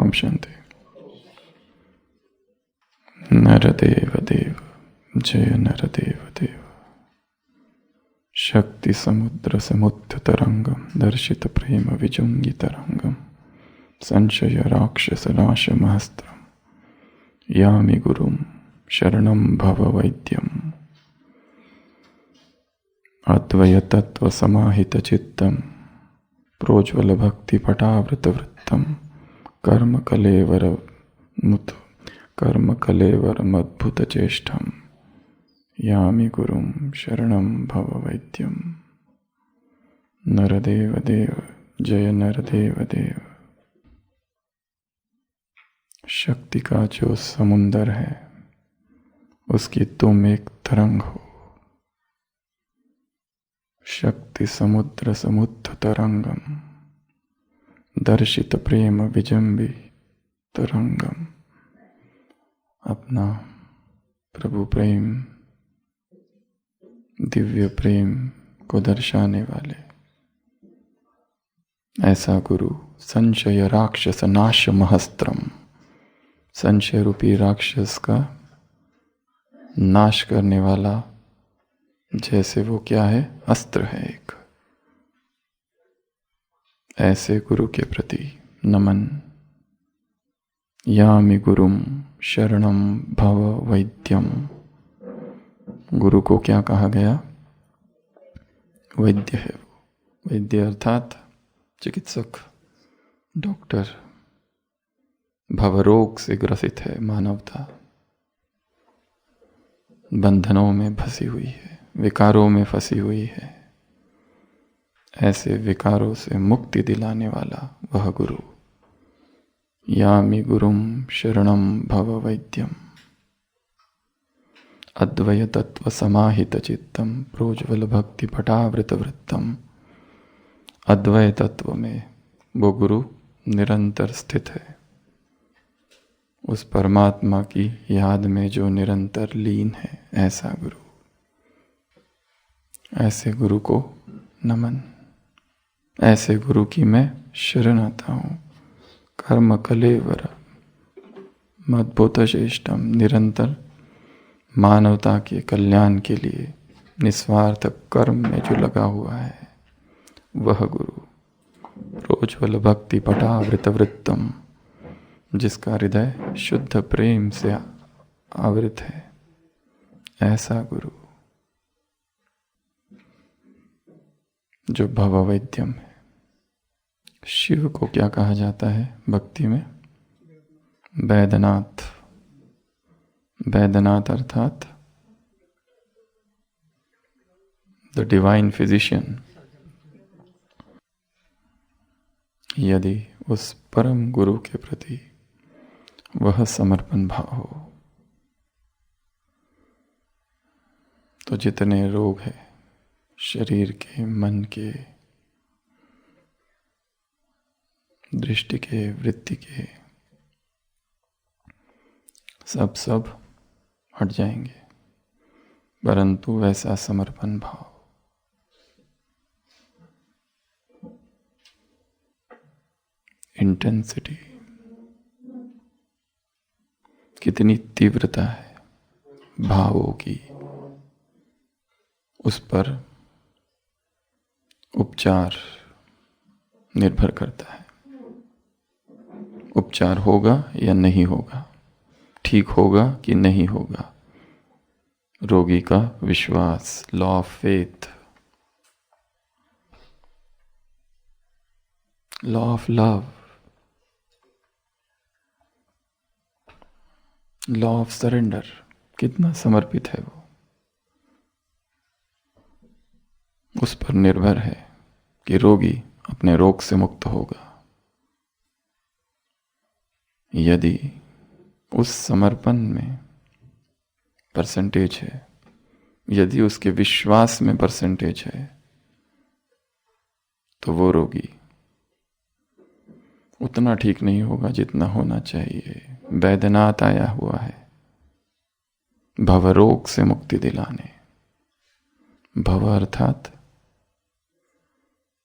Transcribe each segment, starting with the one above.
ओम शांति। नरदेव देव जय नरदेव देव। शक्ति समुद्र समुद्ध तरंगम दर्शित प्रेम विजुंगी तरंगम संशय राक्षस नाश महस्त्रम यामि गुरुम शरणम भव वैद्यम। अद्वय तत्व समाहित चित्तम प्रोज्वल भक्ति पटावृत वृत्तम कर्म कलेवर मद्भुत चेष्टम यामि गुरुम शरणम भव वैद्यम। नरदेव देव जय नरदेव देव। शक्ति का जो समुंदर है उसकी तुम एक तरंग हो। शक्ति समुद्र समुद्ध तरंगम दर्शित प्रेम विजंबी तरंगम। अपना प्रभु प्रेम दिव्य प्रेम को दर्शाने वाले ऐसा गुरु संशय राक्षस नाश महस्त्रम। संशय रूपी राक्षस का नाश करने वाला जैसे वो क्या है, अस्त्र है एक। ऐसे गुरु के प्रति नमन। यामि गुरुम शरणम भव वैद्यम। गुरु को क्या कहा गया? वैद्य है वो। वैद्य अर्थात चिकित्सक, डॉक्टर। भवरोग से ग्रसित है मानवता, बंधनों में फंसी हुई है, विकारों में फंसी हुई है। ऐसे विकारों से मुक्ति दिलाने वाला वह गुरु। यामि गुरुम शरणम भव वैद्यम। अद्वय तत्व समाहित चित्तम प्रोज्वल भक्ति पटावृत वृत्तम। अद्वय तत्व में वो गुरु निरंतर स्थित है। उस परमात्मा की याद में जो निरंतर लीन है, ऐसा गुरु। ऐसे गुरु को नमन। ऐसे गुरु की मैं शरण आता हूँ। कर्म कलेवर मद्भुत श्रेष्ठम। निरंतर मानवता के कल्याण के लिए निस्वार्थ कर्म में जो लगा हुआ है वह गुरु। प्रोज्वल भक्ति पटावृत वृत्तम। जिसका हृदय शुद्ध प्रेम से आवृत है, ऐसा गुरु जो भववैद्यम है। शिव को क्या कहा जाता है भक्ति में? वैद्यनाथ। वैद्यनाथ अर्थात द डिवाइन फिजिशियन। यदि उस परम गुरु के प्रति वह समर्पण भाव हो तो जितने रोग हैं शरीर के, मन के, दृष्टि के, वृत्ति के, सब हट जाएंगे। परंतु वैसा समर्पण भाव, इंटेंसिटी, कितनी तीव्रता है भावों की, उस पर उपचार निर्भर करता है। उपचार होगा या नहीं होगा, ठीक होगा कि नहीं होगा। रोगी का विश्वास, law of faith, law of love, law of surrender, कितना समर्पित है वो, उस पर निर्भर है कि रोगी अपने रोग से मुक्त होगा। यदि उस समर्पण में परसेंटेज है, यदि उसके विश्वास में परसेंटेज है, तो वो रोगी उतना ठीक नहीं होगा जितना होना चाहिए। वैद्यनाथ आया हुआ है भवरोग से मुक्ति दिलाने। भव अर्थात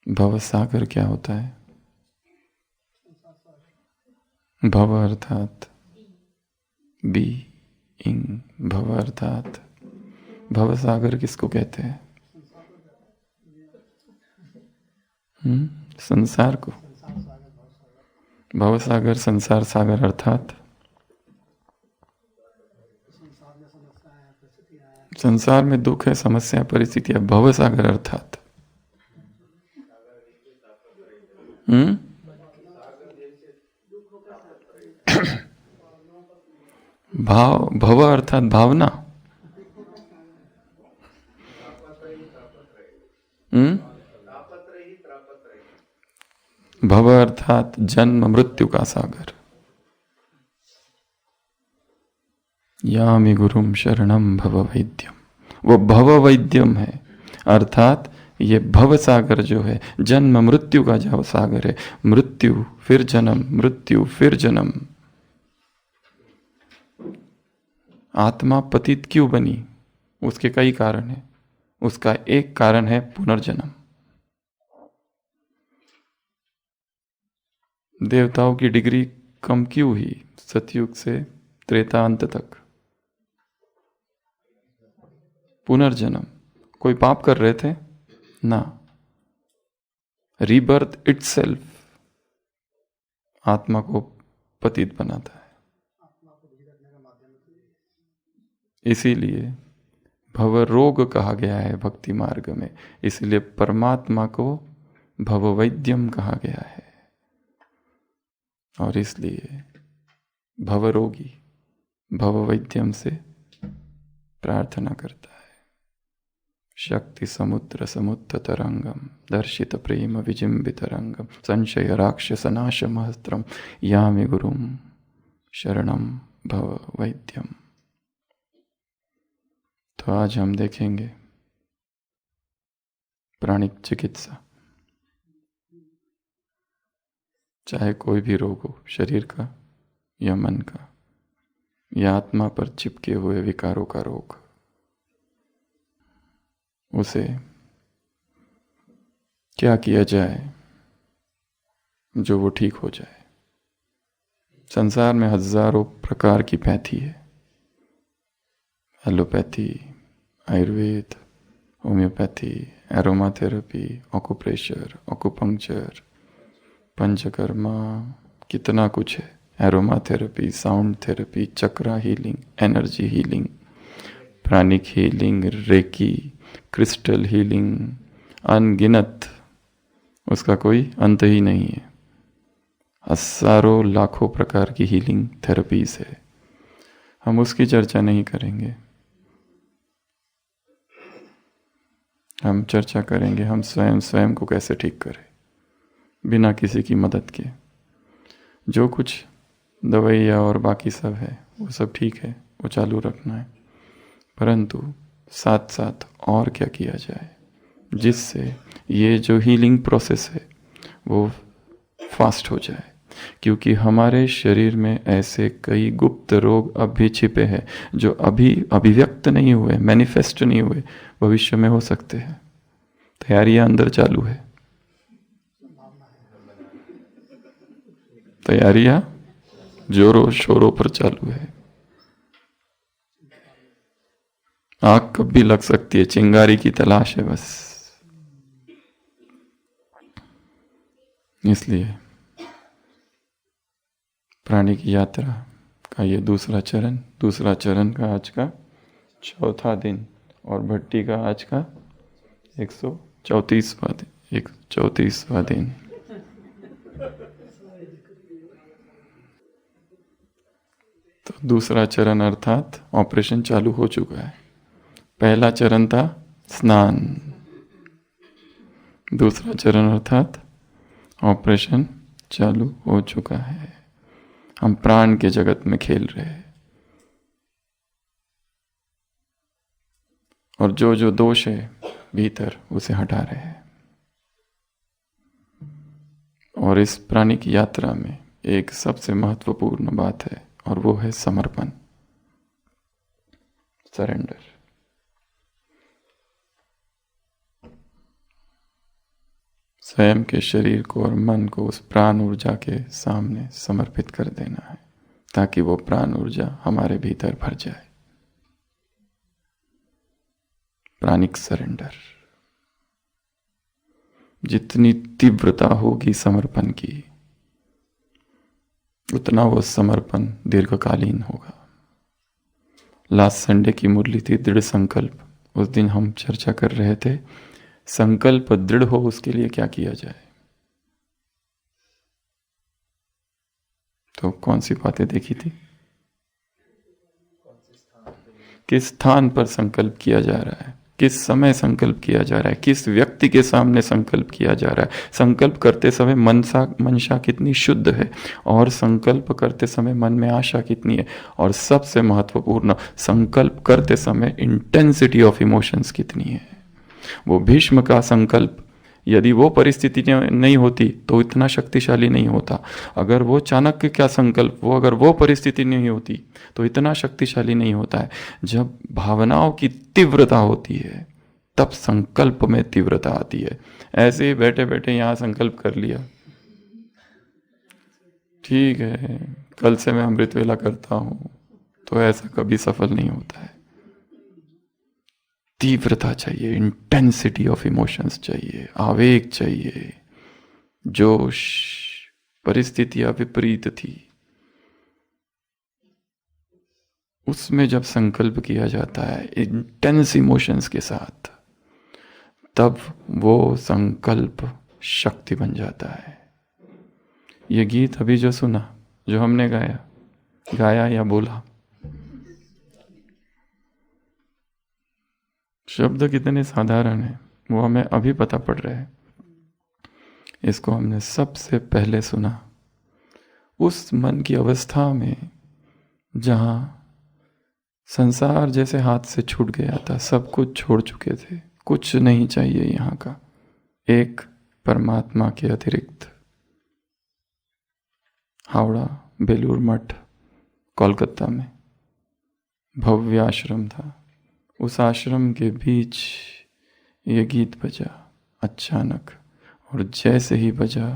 भव सागर क्या होता है? भव अर्थात बी इंग, भव अर्थात भव सागर किसको कहते हैं? संसार को। भव सागर, संसार सागर अर्थात संसार में दुख है, समस्या, परिस्थितियां। भव सागर अर्थात भाव, भव अर्थात भावना। भव अर्थात जन्म मृत्यु का सागर। यामि गुरुम शरणम भव वैद्यम, वो भव वैद्यम है। अर्थात ये भव सागर जो है, जन्म मृत्यु का जो सागर है, मृत्यु फिर जन्म, मृत्यु फिर जन्म। आत्मा पतित क्यों बनी? उसके कई कारण हैं। उसका एक कारण है पुनर्जन्म। देवताओं की डिग्री कम क्यों हुई सतयुग से त्रेता अंत तक? पुनर्जन्म। कोई पाप कर रहे थे ना, रीबर्थ इटसेल्फ आत्मा को पतित बनाता है। इसीलिए भवरोग कहा गया है भक्ति मार्ग में। इसलिए परमात्मा को भववैद्यम कहा गया है। और इसलिए भवरोगी भववैद्यम से प्रार्थना करता है। शक्ति समुद्र समुद्र तरंगम दर्शित प्रेम विजिम्बित रंगम संशय राक्षस नाश महस्त्रम यामि गुरुम शरणम भव वैद्यम। तो आज हम देखेंगे प्राणिक चिकित्सा। चाहे कोई भी रोग हो, शरीर का या मन का या आत्मा पर चिपके हुए विकारों का रोग, उसे क्या किया जाए जो वो ठीक हो जाए। संसार में हजारों प्रकार की पैथी है। Allopathy, Ayurveda, homeopathy, aromatherapy, acupressure, acupuncture, Panchakarma, कितना कुछ है। Aromatherapy, sound therapy, chakra healing, energy healing, pranic healing, reiki, crystal healing, अनगिनत, उसका कोई अंत ही नहीं है। हजारों लाखों प्रकार की हीलिंग थेरेपीज है। हम उसकी चर्चा नहीं करेंगे। हम चर्चा करेंगे हम स्वयं को कैसे ठीक करें बिना किसी की मदद के। जो कुछ दवाइयाँ और बाकी सब है वो सब ठीक है, वो चालू रखना है, परंतु साथ साथ और क्या किया जाए जिससे ये जो हीलिंग प्रोसेस है वो फास्ट हो जाए। क्योंकि हमारे शरीर में ऐसे कई गुप्त रोग अब भी छिपे हैं जो अभी अभिव्यक्त नहीं हुए, मैनिफेस्ट नहीं हुए, भविष्य में हो सकते हैं। तैयारियां अंदर चालू है, तैयारियां जोरों शोरों पर चालू है। आग कब भी लग सकती है, चिंगारी की तलाश है बस। इसलिए प्राणी की यात्रा का ये दूसरा चरण का आज का चौथा दिन और भट्टी का आज का 134वां दिन। तो दूसरा चरण अर्थात ऑपरेशन चालू हो चुका है। पहला चरण था स्नान, दूसरा चरण अर्थात ऑपरेशन चालू हो चुका है। हम प्राण के जगत में खेल रहे हैं और जो जो दोष है भीतर उसे हटा रहे हैं। और इस प्राणी की यात्रा में एक सबसे महत्वपूर्ण बात है और वो है समर्पण, सरेंडर। स्वयं के शरीर को और मन को उस प्राण ऊर्जा के सामने समर्पित कर देना है, ताकि वो प्राण ऊर्जा हमारे भीतर भर जाए। प्राणिक सरेंडर। जितनी तीव्रता होगी समर्पण की, उतना वो समर्पण दीर्घकालीन होगा। लास्ट संडे की मुरली थी दृढ़ संकल्प। उस दिन हम चर्चा कर रहे थे संकल्प दृढ़ हो उसके लिए क्या किया जाए। तो कौन सी बातें देखी थी? किस स्थान पर संकल्प किया जा रहा है, किस समय संकल्प किया जा रहा है, किस व्यक्ति के सामने संकल्प किया जा रहा है। संकल्प करते समय मनसा कितनी शुद्ध है, और संकल्प करते समय मन में आशा कितनी है, और सबसे महत्वपूर्ण संकल्प करते समय इंटेंसिटी ऑफ इमोशंस कितनी है। वो भीष्म का संकल्प, यदि वो परिस्थिति नहीं होती तो इतना शक्तिशाली नहीं होता। अगर वो चाणक्य का संकल्प, अगर वो परिस्थिति नहीं होती तो इतना शक्तिशाली नहीं होता है। जब भावनाओं की तीव्रता होती है तब संकल्प में तीव्रता आती है। ऐसे ही बैठे बैठे यहाँ संकल्प कर लिया, ठीक है कल से मैं अमृत वेला करता हूँ, तो ऐसा कभी सफल नहीं होता है। तीव्रता चाहिए, इंटेंसिटी ऑफ इमोशंस चाहिए, आवेग चाहिए, जोश। परिस्थितियां विपरीत थी, उसमें जब संकल्प किया जाता है इंटेंस इमोशंस के साथ, तब वो संकल्प शक्ति बन जाता है। ये गीत अभी जो सुना, जो हमने गाया या बोला, शब्द कितने साधारण हैं वो हमें अभी पता पड़ रहा है। इसको हमने सबसे पहले सुना उस मन की अवस्था में जहां संसार जैसे हाथ से छूट गया था, सब कुछ छोड़ चुके थे, कुछ नहीं चाहिए यहाँ का, एक परमात्मा के अतिरिक्त। हावड़ा बेलूर मठ कोलकाता में भव्य आश्रम था। उस आश्रम के बीच ये गीत बजा अचानक, और जैसे ही बजा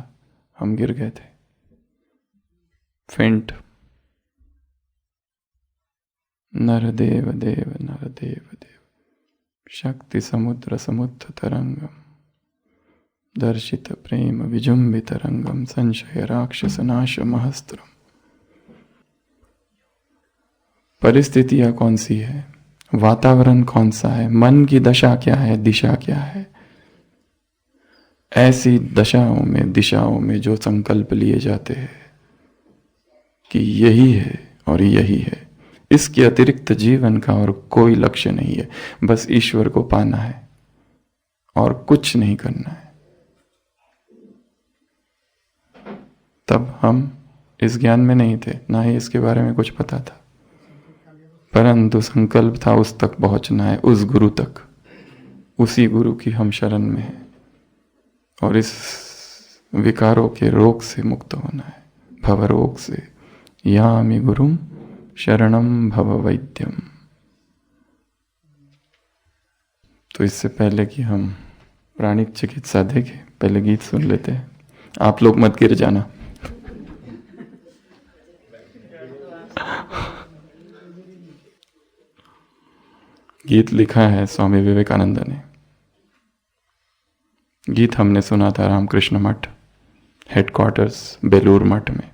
हम गिर गए थे, फेंट। नरदेव देव नरदेव देव, शक्ति समुद्र समुद्र तरंगम, दर्शित प्रेम विजुम्बित रंगम, संशय राक्षस नाश महस्त्रम। परिस्थितियां कौन सी है, वातावरण कौन सा है, मन की दशा क्या है, दिशा क्या है, ऐसी दशाओं में दिशाओं में जो संकल्प लिए जाते हैं कि यही है और यही है, इसके अतिरिक्त जीवन का और कोई लक्ष्य नहीं है, बस ईश्वर को पाना है और कुछ नहीं करना है। तब हम इस ज्ञान में नहीं थे, ना ही इसके बारे में कुछ पता था, परंतु संकल्प था उस तक पहुंचना है, उस गुरु तक। उसी गुरु की हम शरण में हैं और इस विकारों के रोग से मुक्त होना है, भव रोग से। यामि गुरुम शरणम भव वैद्यम। तो इससे पहले कि हम प्राणिक चिकित्सा देखें, पहले गीत सुन लेते हैं। आप लोग मत गिर जाना। गीत लिखा है स्वामी विवेकानंद ने। गीत हमने सुना था रामकृष्ण मठ हेडक्वार्टर्स बेलूर मठ में,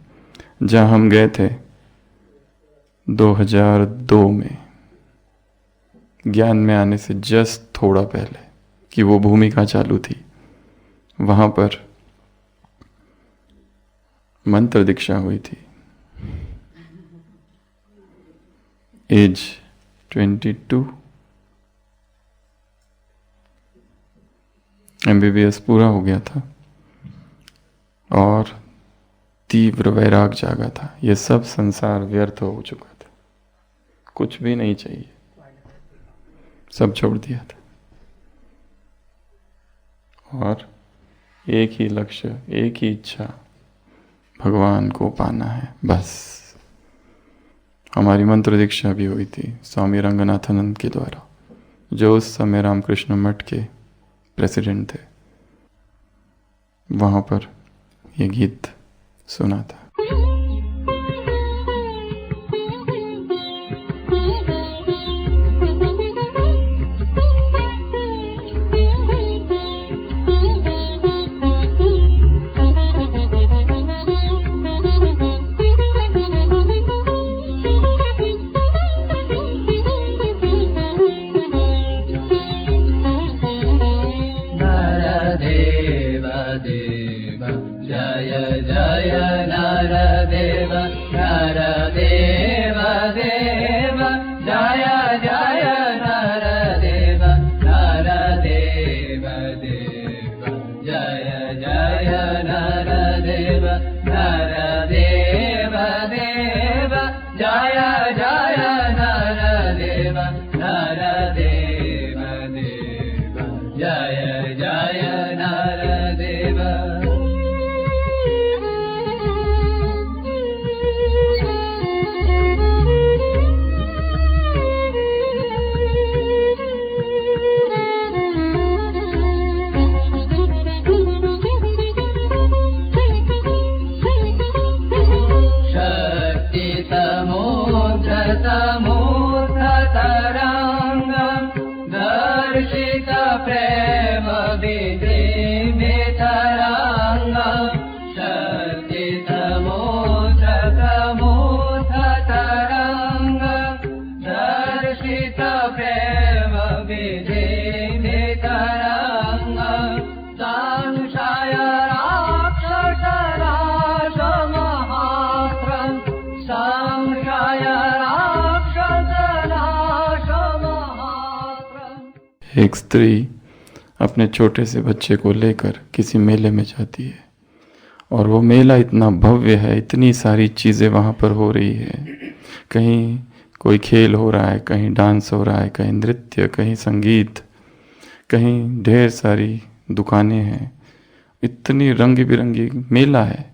जहां हम गए थे 2002 में, ज्ञान में आने से जस्ट थोड़ा पहले कि वो भूमिका चालू थी। वहां पर मंत्र दीक्षा हुई थी। एज 22, MBBS पूरा हो गया था और तीव्र वैराग जागा था। यह सब संसार व्यर्थ हो चुका था, कुछ भी नहीं चाहिए, सब छोड़ दिया था और एक ही लक्ष्य, एक ही इच्छा, भगवान को पाना है, बस। हमारी मंत्र दीक्षा भी हुई थी स्वामी रंगनाथानंद के द्वारा, जो उस समय रामकृष्ण मठ के प्रेसिडेंट थे। वहाँ पर ये गीत सुना था। एक स्त्री अपने छोटे से बच्चे को लेकर किसी मेले में जाती है और वो मेला इतना भव्य है, इतनी सारी चीज़ें वहाँ पर हो रही है। कहीं कोई खेल हो रहा है, कहीं डांस हो रहा है, कहीं नृत्य, कहीं संगीत, कहीं ढेर सारी दुकानें हैं। इतनी रंग बिरंगी मेला है,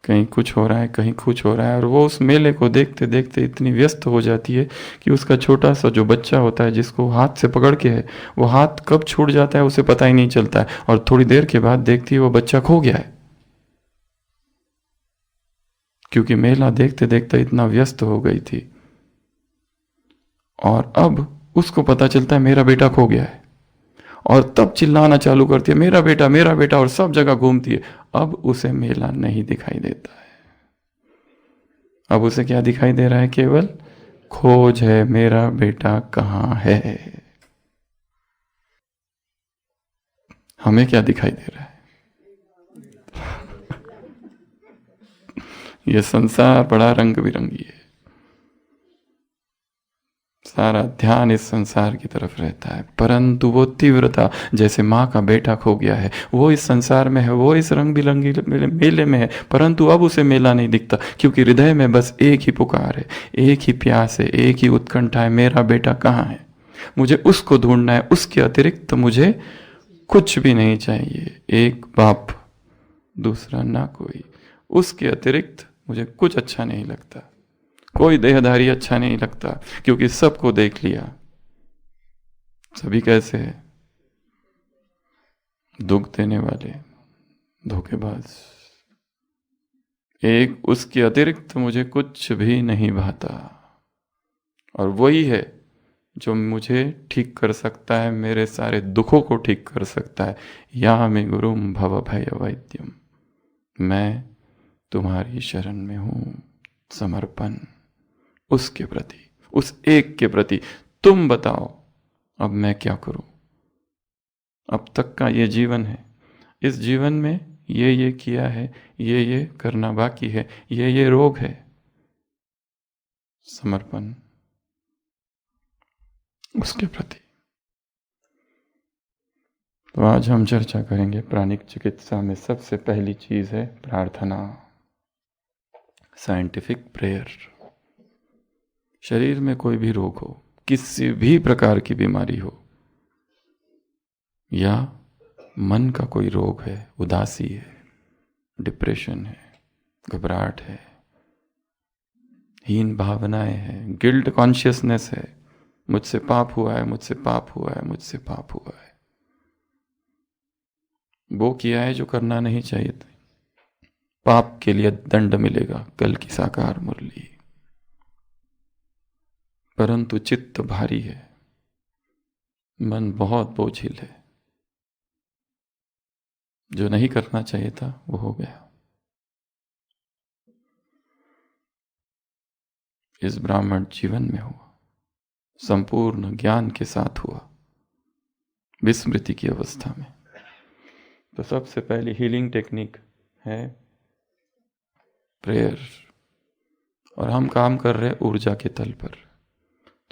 कहीं कुछ हो रहा है, कहीं कुछ हो रहा है। और वो उस मेले को देखते देखते इतनी व्यस्त हो जाती है कि उसका छोटा सा जो बच्चा होता है, जिसको हाथ से पकड़ के है, वो हाथ कब छूट जाता है उसे पता ही नहीं चलता है। और थोड़ी देर के बाद देखती है वो बच्चा खो गया है, क्योंकि मेला देखते देखते इतना व्यस्त हो गई थी। और अब उसको पता चलता है मेरा बेटा खो गया है, और तब चिल्लाना चालू करती है, मेरा बेटा मेरा बेटा, और सब जगह घूमती है। अब उसे मेला नहीं दिखाई देता है, अब उसे क्या दिखाई दे रहा है? केवल खोज है, मेरा बेटा कहाँ है। हमें क्या दिखाई दे रहा है? यह संसार बड़ा रंग बिरंगी है, सारा ध्यान इस संसार की तरफ रहता है, परंतु वो तीव्रता, जैसे माँ का बेटा खो गया है, वो इस संसार में है, वो इस रंग बिरंगी मेले में है, परंतु अब उसे मेला नहीं दिखता, क्योंकि हृदय में बस एक ही पुकार है, एक ही प्यास है, एक ही उत्कंठा है, मेरा बेटा कहाँ है, मुझे उसको ढूंढना है, उसके अतिरिक्त मुझे कुछ भी नहीं चाहिए। एक बाप, दूसरा ना कोई, उसके अतिरिक्त मुझे कुछ अच्छा नहीं लगता, कोई देहधारी अच्छा नहीं लगता, क्योंकि सबको देख लिया। सभी कैसे है? दुख देने वाले, धोखेबाज। एक उसके अतिरिक्त मुझे कुछ भी नहीं भाता, और वही है जो मुझे ठीक कर सकता है, मेरे सारे दुखों को ठीक कर सकता है। या मे गुरुम भव भय वैद्यम, मैं तुम्हारी शरण में हूं। समर्पण उसके प्रति, उस एक के प्रति। तुम बताओ अब मैं क्या करूं? अब तक का ये जीवन है, इस जीवन में ये किया है, ये करना बाकी है, ये रोग है। समर्पण उसके प्रति। तो आज हम चर्चा करेंगे प्राणिक चिकित्सा में सबसे पहली चीज है प्रार्थना, साइंटिफिक प्रेयर। शरीर में कोई भी रोग हो, किसी भी प्रकार की बीमारी हो, या मन का कोई रोग है, उदासी है, डिप्रेशन है, घबराहट है, हीन भावनाएं हैं, गिल्ट कॉन्शियसनेस है, मुझसे पाप हुआ है, मुझसे पाप हुआ है, मुझसे पाप हुआ है, वो किया है जो करना नहीं चाहिए था। पाप के लिए दंड मिलेगा, कल की साकार मुरली। परंतु चित्त भारी है, मन बहुत बोझिल है, जो नहीं करना चाहिए था वो हो गया। इस ब्राह्मण जीवन में हुआ, संपूर्ण ज्ञान के साथ हुआ, विस्मृति की अवस्था में। तो सबसे पहली हीलिंग टेक्निक है प्रेयर, और हम काम कर रहे हैं ऊर्जा के तल पर।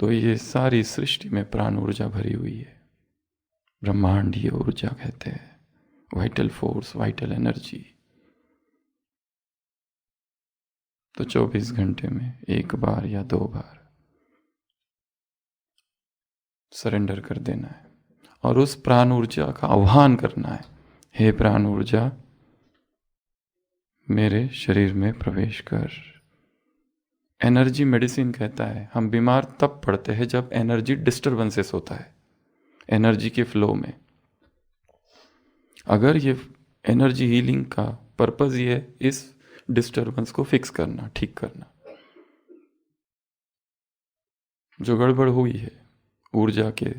तो ये सारी सृष्टि में प्राण ऊर्जा भरी हुई है, ब्रह्मांडीय ऊर्जा कहते हैं, वाइटल फोर्स, वाइटल एनर्जी। तो 24 घंटे में एक बार या 2 बार सरेंडर कर देना है और उस प्राण ऊर्जा का आह्वान करना है, हे प्राण ऊर्जा मेरे शरीर में प्रवेश कर। एनर्जी मेडिसिन कहता है हम बीमार तब पड़ते हैं जब एनर्जी डिस्टर्बेंसेस होता है, एनर्जी के फ्लो में। अगर ये एनर्जी हीलिंग का पर्पस ये है इस डिस्टर्बेंस को फिक्स करना, ठीक करना। जो गड़बड़ हुई है ऊर्जा के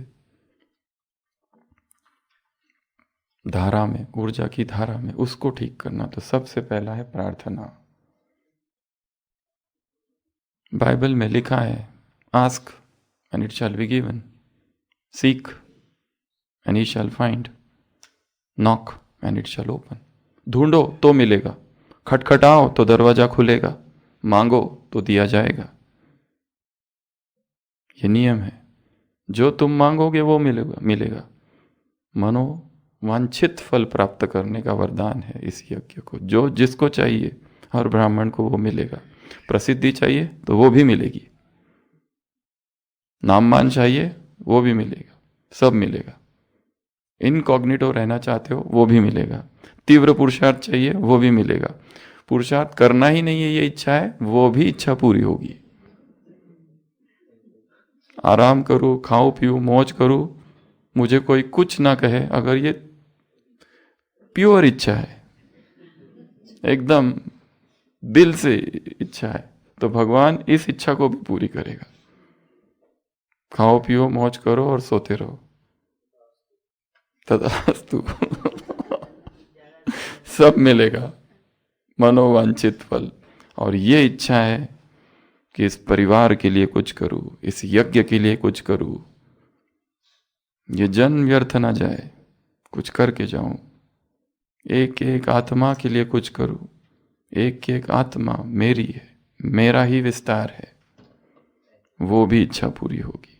धारा में, ऊर्जा की धारा में, उसको ठीक करना। तो सबसे पहला है प्रार्थना। बाइबल में लिखा है, ask and it shall be given, seek and he shell find, knock and it shall open. ढूंढो तो मिलेगा, खटखटाओ तो दरवाजा खुलेगा, मांगो तो दिया जाएगा। ये नियम है, जो तुम मांगोगे वो मिलेगा। मनो वांछित फल प्राप्त करने का वरदान है इस यज्ञ को। जो जिसको चाहिए हर ब्राह्मण को वो मिलेगा। प्रसिद्धि चाहिए तो वो भी मिलेगी, नाम मान चाहिए वो भी मिलेगा, सब मिलेगा। इनकॉग्निटो रहना चाहते हो वो भी मिलेगा। तीव्र पुरुषार्थ चाहिए वो भी मिलेगा। पुरुषार्थ करना ही नहीं है ये इच्छा है, वो भी इच्छा पूरी होगी। आराम करूं, खाऊं पीऊं, मौज करूं, मुझे कोई कुछ ना कहे, अगर ये प्योर इच्छा है, एकदम दिल से इच्छा है, तो भगवान इस इच्छा को भी पूरी करेगा। खाओ पियो मौज करो और सोते रहो, तथास्तु। सब मिलेगा, मनोवांछित फल। और ये इच्छा है कि इस परिवार के लिए कुछ करूं, इस यज्ञ के लिए कुछ करूं, ये जन्म व्यर्थ ना जाए, कुछ करके जाऊं, एक एक आत्मा के लिए कुछ करूं। एक एक आत्मा मेरी है, मेरा ही विस्तार है, वो भी इच्छा पूरी होगी।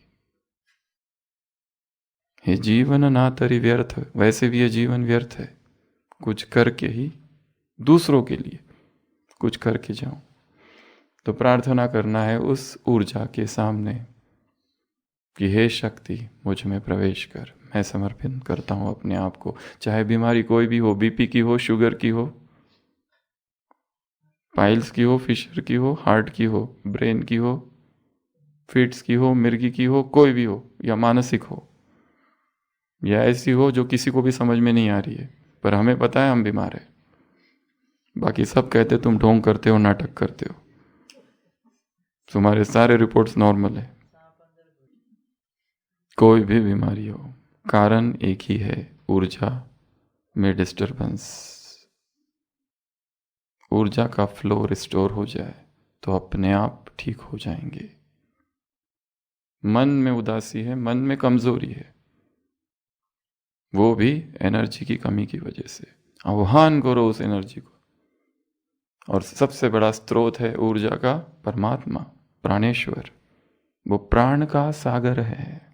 ये जीवन ना तरी व्यर्थ, वैसे भी ये जीवन व्यर्थ है, कुछ करके ही दूसरों के लिए कुछ करके जाऊं। तो प्रार्थना करना है उस ऊर्जा के सामने कि हे शक्ति मुझ में प्रवेश कर। मैं समर्पित करता हूं अपने आप को, चाहे बीमारी कोई भी हो, बीपी की हो, शुगर की हो, पाइल्स की हो, फिशर की हो, हार्ट की हो, ब्रेन की हो, फिट्स की हो, मिर्गी की हो, कोई भी हो, या मानसिक हो, या ऐसी हो जो किसी को भी समझ में नहीं आ रही है, पर हमें पता है हम बीमार है। बाकी सब कहते तुम ढोंग करते हो, नाटक करते हो, तुम्हारे सारे रिपोर्ट्स नॉर्मल है। कोई भी बीमारी हो, कारण एक ही है, ऊर्जा में डिस्टरबेंस। ऊर्जा का फ्लो रिस्टोर हो जाए तो अपने आप ठीक हो जाएंगे। मन में उदासी है, मन में कमजोरी है, वो भी एनर्जी की कमी की वजह से। आह्वान करो उस एनर्जी को। और सबसे बड़ा स्रोत है ऊर्जा का परमात्मा, प्राणेश्वर। वो प्राण का सागर है।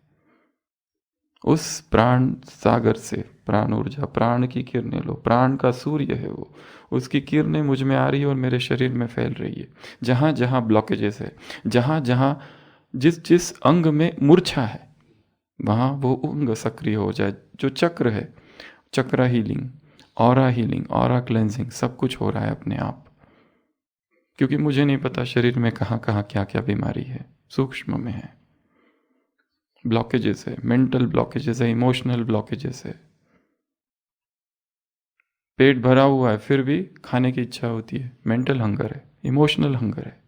उस प्राण सागर से प्राण ऊर्जा, प्राण की किरणें लो। प्राण का सूर्य है वो, उसकी किरणें मुझ में आ रही है और मेरे शरीर में फैल रही है। जहाँ जहाँ ब्लॉकेजेस है, जहाँ जहाँ जिस जिस अंग में मूर्छा है, वहाँ वो अंग सक्रिय हो जाए। जो चक्र है, चक्र हीलिंग, ऑरा क्लेंजिंग, सब कुछ हो रहा है अपने आप। क्योंकि मुझे नहीं पता शरीर में कहाँ कहाँ क्या क्या बीमारी है, सूक्ष्म में है। ब्लॉकेजेस है, मेंटल ब्लॉकेजेस है, इमोशनल ब्लॉकेजेस है, पेट भरा हुआ है फिर भी खाने की इच्छा होती है, मेंटल हंगर है, इमोशनल हंगर है।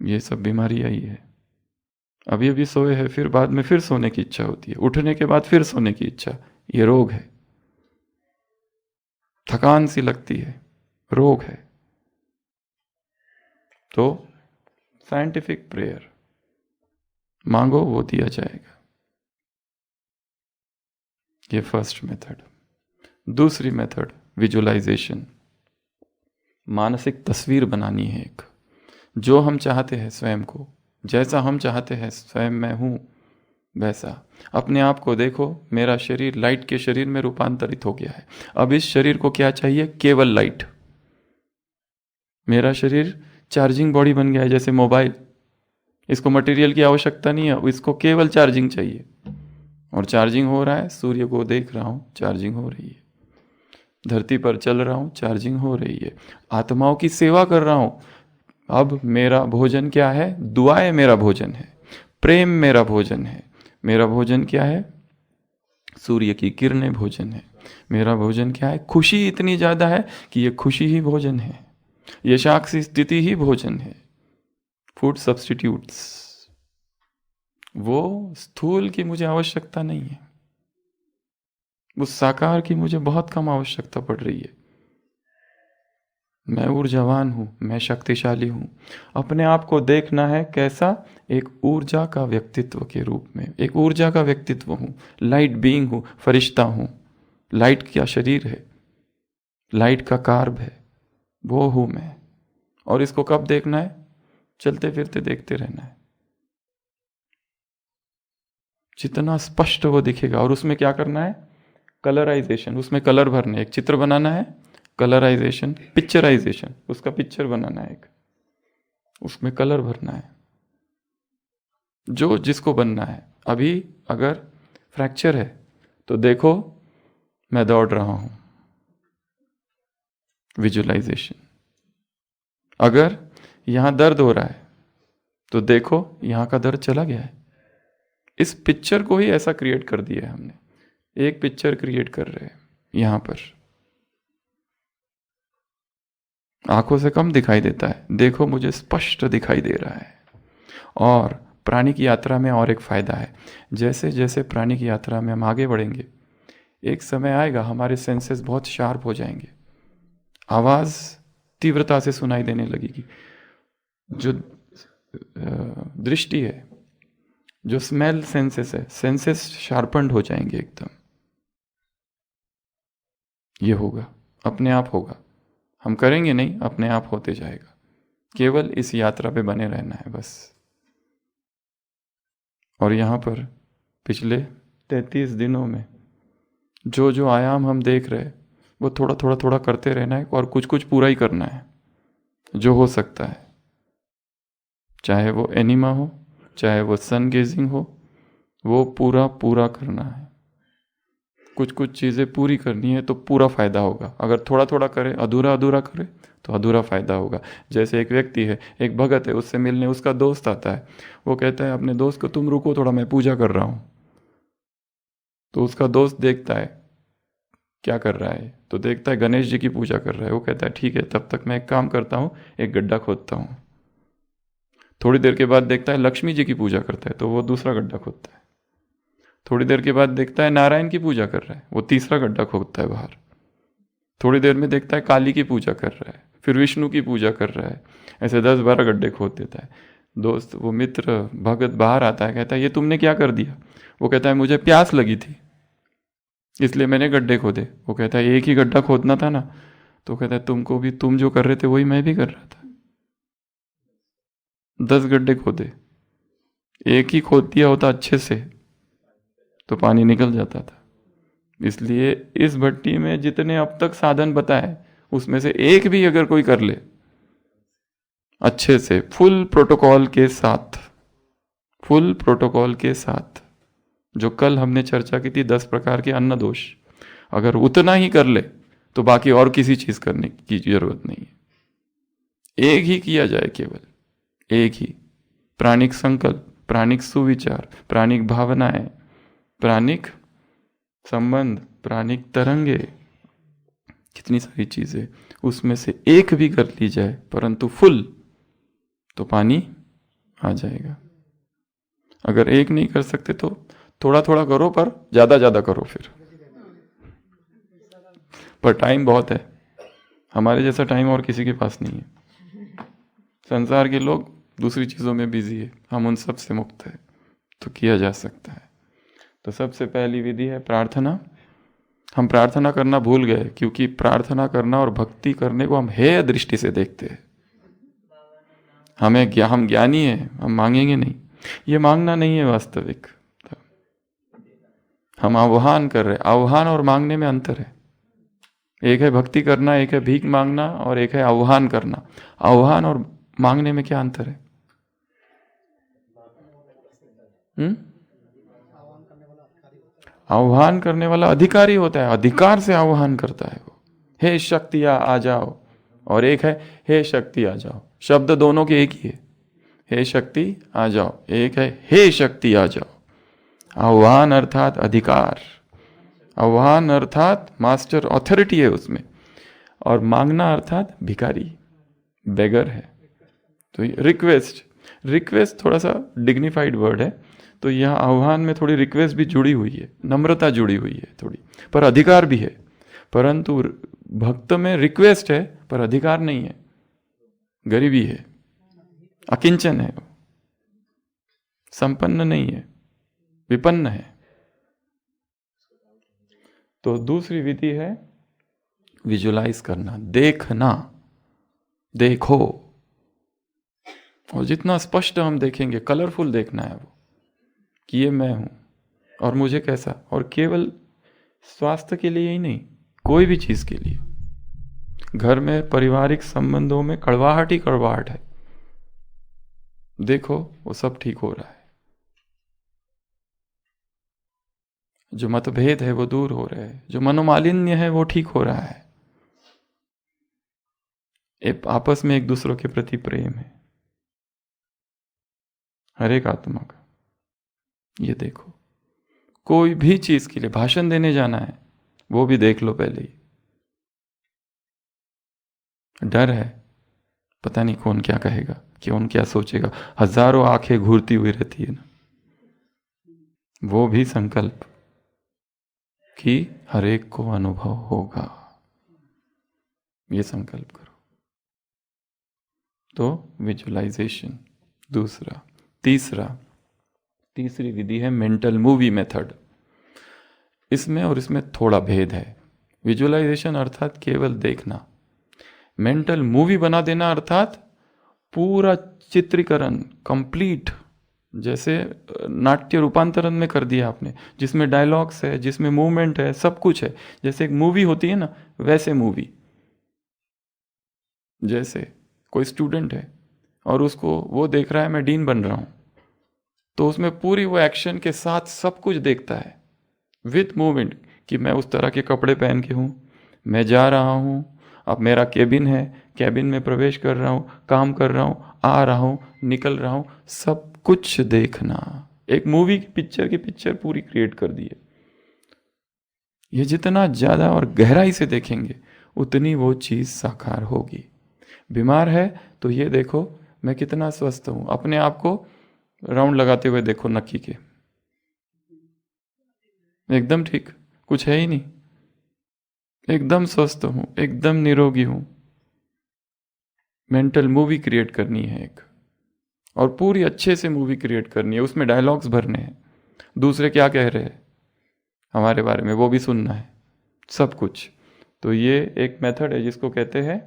ये सब बीमारी आई है। अभी अभी सोए हैं फिर बाद में फिर सोने की इच्छा होती है, उठने के बाद फिर सोने की इच्छा। ये रोग है। थकान सी लगती है, रोग है। तो साइंटिफिक प्रेयर मांगो, वो दिया जाएगा। ये फर्स्ट मेथड। दूसरी मेथड विजुअलाइजेशन। मानसिक तस्वीर बनानी है एक, जो हम चाहते हैं स्वयं को, जैसा हम चाहते हैं स्वयं मैं हूं वैसा। अपने आप को देखो, मेरा शरीर लाइट के शरीर में रूपांतरित हो गया है। अब इस शरीर को क्या चाहिए? केवल लाइट। मेरा शरीर चार्जिंग बॉडी बन गया है, जैसे मोबाइल। इसको मटेरियल की आवश्यकता नहीं है, इसको केवल चार्जिंग चाहिए। और चार्जिंग हो रहा है, सूर्य को देख रहा हूं, चार्जिंग हो रही है। धरती पर चल रहा हूं, चार्जिंग हो रही है। आत्माओं की सेवा कर रहा हूं। अब मेरा भोजन क्या है? दुआएं मेरा भोजन है, प्रेम मेरा भोजन है। मेरा भोजन क्या है? सूर्य की किरणें भोजन है। मेरा भोजन क्या है? खुशी इतनी ज्यादा है कि ये खुशी ही भोजन है। ये साक्षी स्थिति ही भोजन है। Food substitutes. वो स्थूल की मुझे आवश्यकता नहीं है, उस साकार की मुझे बहुत कम आवश्यकता पड़ रही है। मैं ऊर्जावान हूं, मैं शक्तिशाली हूं। अपने आप को देखना है कैसा? एक ऊर्जा का व्यक्तित्व के रूप में। एक ऊर्जा का व्यक्तित्व हूं, लाइट बीइंग हूं, फरिश्ता हूं। लाइट का शरीर है, लाइट का कार्ब है, वो हूं मैं। और इसको कब देखना है? चलते फिरते देखते रहना है। जितना स्पष्ट वो दिखेगा। और उसमें क्या करना है? कलराइजेशन। उसमें कलर भरने, एक चित्र बनाना है, कलराइजेशन, पिक्चराइजेशन, उसका पिक्चर बनाना है एक, उसमें कलर भरना है जो जिसको बनना है। अभी अगर फ्रैक्चर है तो देखो मैं दौड़ रहा हूं, विजुअलाइजेशन। अगर यहां दर्द हो रहा है तो देखो यहां का दर्द चला गया है। इस पिक्चर को ही ऐसा क्रिएट कर दिया है हमने। एक पिक्चर क्रिएट कर रहे हैं यहां पर। आंखों से कम दिखाई देता है, देखो मुझे स्पष्ट दिखाई दे रहा है। और प्राणी की यात्रा में और एक फायदा है, जैसे जैसे प्राणी की यात्रा में हम आगे बढ़ेंगे, एक समय आएगा हमारे सेंसेस बहुत शार्प हो जाएंगे। आवाज तीव्रता से सुनाई देने लगेगी। जो दृष्टि है, जो स्मेल सेंसेस है, सेंसेस शार्पन्ड हो जाएंगे एकदम। ये होगा, अपने आप होगा। हम करेंगे नहीं, अपने आप होते जाएगा। केवल इस यात्रा पे बने रहना है बस। और यहाँ पर पिछले 33 दिनों में जो जो आयाम हम देख रहे हैं वो थोड़ा थोड़ा थोड़ा करते रहना है। और कुछ कुछ पूरा ही करना है जो हो सकता है। चाहे वो एनिमा हो, चाहे वो सन गेजिंग हो, वो पूरा पूरा करना है। कुछ कुछ चीज़ें पूरी करनी है तो पूरा फायदा होगा। अगर थोड़ा थोड़ा करे, अधूरा अधूरा करे तो अधूरा फायदा होगा। जैसे एक व्यक्ति है, एक भगत है, उससे मिलने उसका दोस्त आता है। वो कहता है अपने दोस्त को, तुम रुको थोड़ा, मैं पूजा कर रहा हूँ। तो उसका दोस्त देखता है क्या कर रहा है, तो देखता है गणेश जी की पूजा कर रहा है। वो कहता है ठीक है, तब तक मैं एक काम करता हूँ, एक गड्ढा खोदता हूँ। थोड़ी देर के बाद देखता है लक्ष्मी जी की पूजा करता है, तो वो दूसरा गड्ढा खोदता है। थोड़ी देर के बाद देखता है नारायण की पूजा कर रहा है, वो तीसरा गड्ढा खोदता है बाहर। थोड़ी देर में देखता है काली की पूजा कर रहा है, फिर विष्णु की पूजा कर रहा है। ऐसे 10-12 गड्ढे खोद देता है। दोस्त, वो मित्र भगत बाहर आता है, कहता है ये तुमने क्या कर दिया? वो कहता है मुझे प्यास लगी थी इसलिए मैंने गड्ढे खोदे। वो कहता है एक ही गड्ढा खोदना था ना। तो कहता है तुमको भी, तुम जो कर रहे थे वही मैं भी कर रहा था। 10 गड्ढे खोदे, एक ही खोद दिया होता अच्छे से तो पानी निकल जाता था। इसलिए इस भट्टी में जितने अब तक साधन बताए उसमें से एक भी अगर कोई कर ले अच्छे से, फुल प्रोटोकॉल के साथ, फुल प्रोटोकॉल के साथ, जो कल हमने चर्चा की थी 10 प्रकार के अन्न दोष, अगर उतना ही कर ले तो बाकी और किसी चीज करने की जरूरत नहीं है। एक ही किया जाए, केवल एक ही। प्राणिक संकल्प, प्राणिक सुविचार, प्राणिक भावनाएं, प्राणिक संबंध, प्राणिक तरंगे, कितनी सारी चीजें, उसमें से एक भी कर ली जाए परंतु फुल, तो पानी आ जाएगा। अगर एक नहीं कर सकते तो थोड़ा थोड़ा करो, पर ज्यादा ज्यादा करो फिर। पर टाइम बहुत है, हमारे जैसा टाइम और किसी के पास नहीं है। संसार के लोग दूसरी चीजों में बिजी है, हम उन सब से मुक्त है, तो किया जा सकता है। तो सबसे पहली विधि है प्रार्थना। हम प्रार्थना करना भूल गए, क्योंकि प्रार्थना करना और भक्ति करने को हम हेय दृष्टि से देखते हैं। हम ज्ञानी हैं, हम मांगेंगे नहीं। ये मांगना नहीं है वास्तविक, हम आह्वान कर रहे हैं। आह्वान और मांगने में अंतर है। एक है भक्ति करना, एक है भीख मांगना, और एक है आह्वान करना। आह्वान और मांगने में क्या अंतर है? आह्वान करने वाला अधिकारी होता है, अधिकार से आह्वान करता है वो, हे शक्ति आ जाओ। और एक है हे शक्ति आ जाओ, शब्द दोनों के एक ही है। हे शक्ति आ जाओ, एक है हे शक्ति आ जाओ। आह्वान अर्थात अधिकार, आह्वान अर्थात मास्टर अथॉरिटी है उसमें, और मांगना अर्थात भिखारी, बेगर है। तो रिक्वेस्ट, रिक्वेस्ट थोड़ा सा डिग्निफाइड वर्ड है, तो यहाँ आह्वान में थोड़ी रिक्वेस्ट भी जुड़ी हुई है, नम्रता जुड़ी हुई है थोड़ी, पर अधिकार भी है। परंतु भक्त में रिक्वेस्ट है पर अधिकार नहीं है, गरीबी है, अकिंचन है, संपन्न नहीं है, विपन्न है। तो दूसरी विधि है विजुलाइज करना, देखना, देखो। और जितना स्पष्ट हम देखेंगे, कलरफुल देखना है वो, कि ये मैं हूं और मुझे कैसा। और केवल स्वास्थ्य के लिए ही नहीं, कोई भी चीज के लिए। घर में पारिवारिक संबंधों में कड़वाहट ही कड़वाहट है, देखो वो सब ठीक हो रहा है। जो मतभेद है वो दूर हो रहे हैं, जो मनोमालिन्य है वो ठीक हो रहा है, आपस में एक दूसरों के प्रति प्रेम है हर एक आत्मा का। ये देखो, कोई भी चीज के लिए, भाषण देने जाना है वो भी देख लो पहले ही। डर है, पता नहीं कौन क्या कहेगा, कौन क्या सोचेगा, हजारों आंखें घूरती हुई रहती है ना। वो भी संकल्प कि हर एक को अनुभव होगा, ये संकल्प करो। तो विजुअलाइजेशन दूसरा। तीसरी विधि है मेंटल मूवी मेथड। इसमें और इसमें थोड़ा भेद है। विजुअलाइजेशन अर्थात केवल देखना, मेंटल मूवी बना देना अर्थात पूरा चित्रीकरण कंप्लीट, जैसे नाट्य रूपांतरण में कर दिया आपने, जिसमें डायलॉग्स है, जिसमें मूवमेंट है, सब कुछ है। जैसे एक मूवी होती है ना, वैसे मूवी। जैसे कोई स्टूडेंट है और उसको वो देख रहा है मैं डीन बन रहा हूं, तो उसमें पूरी वो एक्शन के साथ सब कुछ देखता है विथ मूवमेंट, कि मैं उस तरह के कपड़े पहन के हूं, मैं जा रहा हूं, अब मेरा केबिन है, केबिन में प्रवेश कर रहा हूं, काम कर रहा हूं, आ रहा हूं, निकल रहा हूं, सब कुछ देखना। एक मूवी की पिक्चर पूरी क्रिएट कर दी है। ये जितना ज्यादा और गहराई से देखेंगे उतनी वो चीज साकार होगी। बीमार है तो ये देखो मैं कितना स्वस्थ हूं, अपने आप को राउंड लगाते हुए देखो नक्की के, एकदम ठीक, कुछ है ही नहीं, एकदम स्वस्थ हूं, एकदम निरोगी हूं। मेंटल मूवी क्रिएट करनी है एक, और पूरी अच्छे से मूवी क्रिएट करनी है, उसमें डायलॉग्स भरने हैं, दूसरे क्या कह रहे हैं हमारे बारे में वो भी सुनना है, सब कुछ। तो ये एक मेथड है जिसको कहते हैं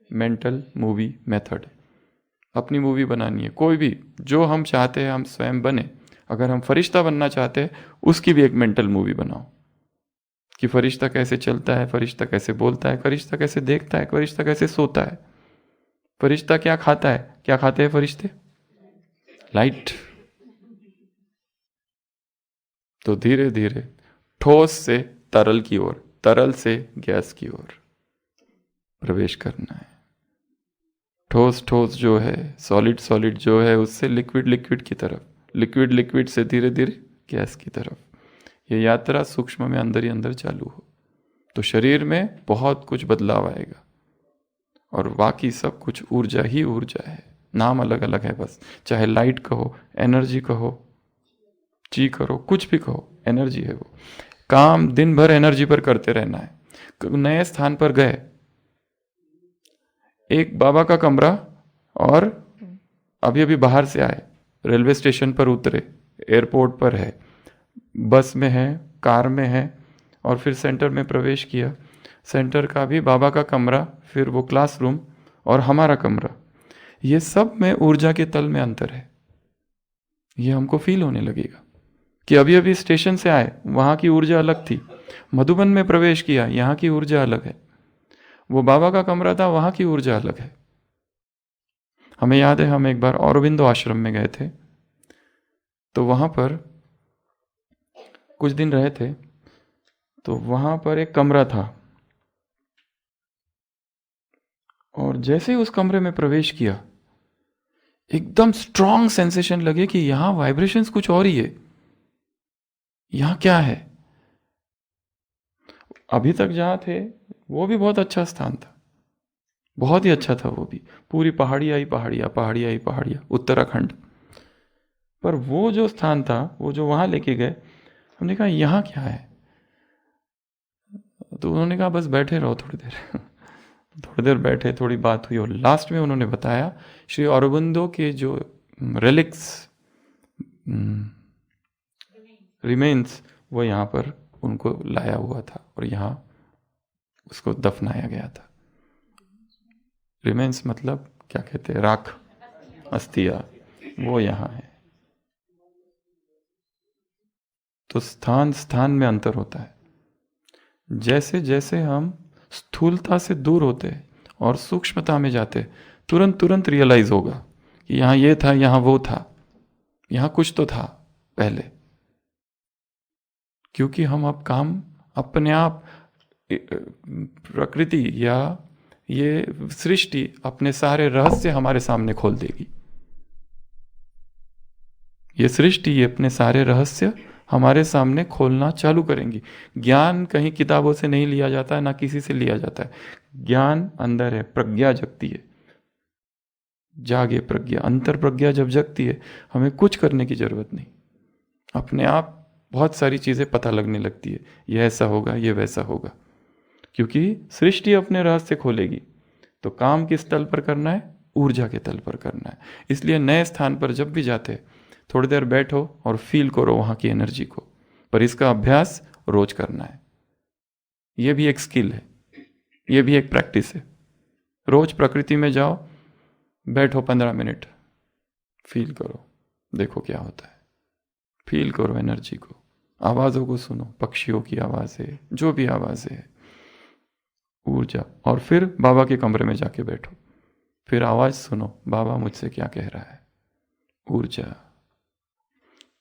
मेंटल मूवी मेथड। अपनी मूवी बनानी है, कोई भी जो हम चाहते हैं हम स्वयं बने। अगर हम फरिश्ता बनना चाहते हैं, उसकी भी एक मेंटल मूवी बनाओ, कि फरिश्ता कैसे चलता है, फरिश्ता कैसे बोलता है, फरिश्ता कैसे देखता है, फरिश्ता कैसे सोता है, फरिश्ता क्या खाता है, क्या खाते हैं फरिश्ते, लाइट। तो धीरे धीरे ठोस से तरल की ओर, तरल से गैस की ओर प्रवेश करना है। ठोस ठोस जो है, सॉलिड सॉलिड जो है, उससे लिक्विड लिक्विड की तरफ, लिक्विड लिक्विड से धीरे धीरे गैस की तरफ। ये यात्रा सूक्ष्म में अंदर ही अंदर चालू हो तो शरीर में बहुत कुछ बदलाव आएगा और बाकी सब कुछ ऊर्जा ही ऊर्जा है। नाम अलग अलग है बस, चाहे लाइट कहो, एनर्जी कहो, ची करो, कुछ भी कहो, एनर्जी है वो। काम दिन भर एनर्जी पर करते रहना है। नए स्थान पर गए, एक बाबा का कमरा, और अभी अभी बाहर से आए, रेलवे स्टेशन पर उतरे, एयरपोर्ट पर है, बस में है, कार में है, और फिर सेंटर में प्रवेश किया। सेंटर का भी बाबा का कमरा, फिर वो क्लासरूम और हमारा कमरा, ये सब में ऊर्जा के तल में अंतर है। ये हमको फील होने लगेगा कि अभी अभी स्टेशन से आए, वहाँ की ऊर्जा अलग थी। मधुबन में प्रवेश किया, यहाँ की ऊर्जा अलग है। वो बाबा का कमरा था, वहाँ की ऊर्जा अलग है। हमें याद है, हम एक बार औरबिंदो आश्रम में गए थे, तो वहाँ पर कुछ दिन रहे थे। तो वहाँ पर एक कमरा था, और जैसे ही उस कमरे में प्रवेश किया, एकदम स्ट्रॉन्ग सेंसेशन लगे कि यहाँ वाइब्रेशंस कुछ और ही है, यहाँ क्या है। अभी तक जहाँ थे वो भी बहुत अच्छा स्थान था, बहुत ही अच्छा था वो भी, पूरी पहाड़ियाँ ही पहाड़ियाँ, पहाड़ियाँ ही पहाड़ियाँ, उत्तराखंड। पर वो जो स्थान था, वो जो वहाँ लेके गए, हमने कहा यहाँ क्या है। तो उन्होंने कहा बस बैठे रहो थोड़ी देर। थोड़ी देर बैठे, थोड़ी बात हुई, और लास्ट में उन्होंने बताया श्री अरबिंदो के जो रेलिक्स, रिमेन्स, वो यहाँ पर उनको लाया हुआ था और यहाँ उसको दफनाया गया था। रिमेन्स मतलब क्या कहते हैं, राख, अस्थिया, वो यहाँ है। तो स्थान स्थान में अंतर होता है। जैसे जैसे हम स्थूलता से दूर होते हैं और सूक्ष्मता में जाते, तुरंत तुरंत रियलाइज होगा कि यहाँ ये था, यहाँ वो था, यहाँ कुछ तो था पहले। क्योंकि हम अब काम अपने आप, प्रकृति या ये सृष्टि अपने सारे रहस्य हमारे सामने खोल देगी। ये सृष्टि ये अपने सारे रहस्य हमारे सामने खोलना चालू करेंगी। ज्ञान कहीं किताबों से नहीं लिया जाता है, ना किसी से लिया जाता है। ज्ञान अंदर है, प्रज्ञा जगती है, जागे प्रज्ञा, अंतर प्रज्ञा जब जगती है, हमें कुछ करने की जरूरत नहीं, अपने आप बहुत सारी चीजें पता लगने लगती है। ये ऐसा होगा, ये वैसा होगा, क्योंकि सृष्टि अपने रहस्य खोलेगी। तो काम किस तल पर करना है? ऊर्जा के तल पर करना है। इसलिए नए स्थान पर जब भी जाते, थोड़ी देर बैठो और फील करो वहाँ की एनर्जी को। पर इसका अभ्यास रोज करना है। ये भी एक स्किल है, ये भी एक प्रैक्टिस है। रोज प्रकृति में जाओ, बैठो 15 मिनट, फील करो, देखो क्या होता है। फील करो एनर्जी को, आवाज़ों को सुनो, पक्षियों की आवाज़ें, जो भी आवाज़ें है, ऊर्जा। और फिर बाबा के कमरे में जाके बैठो, फिर आवाज़ सुनो, बाबा मुझसे क्या कह रहा है, ऊर्जा।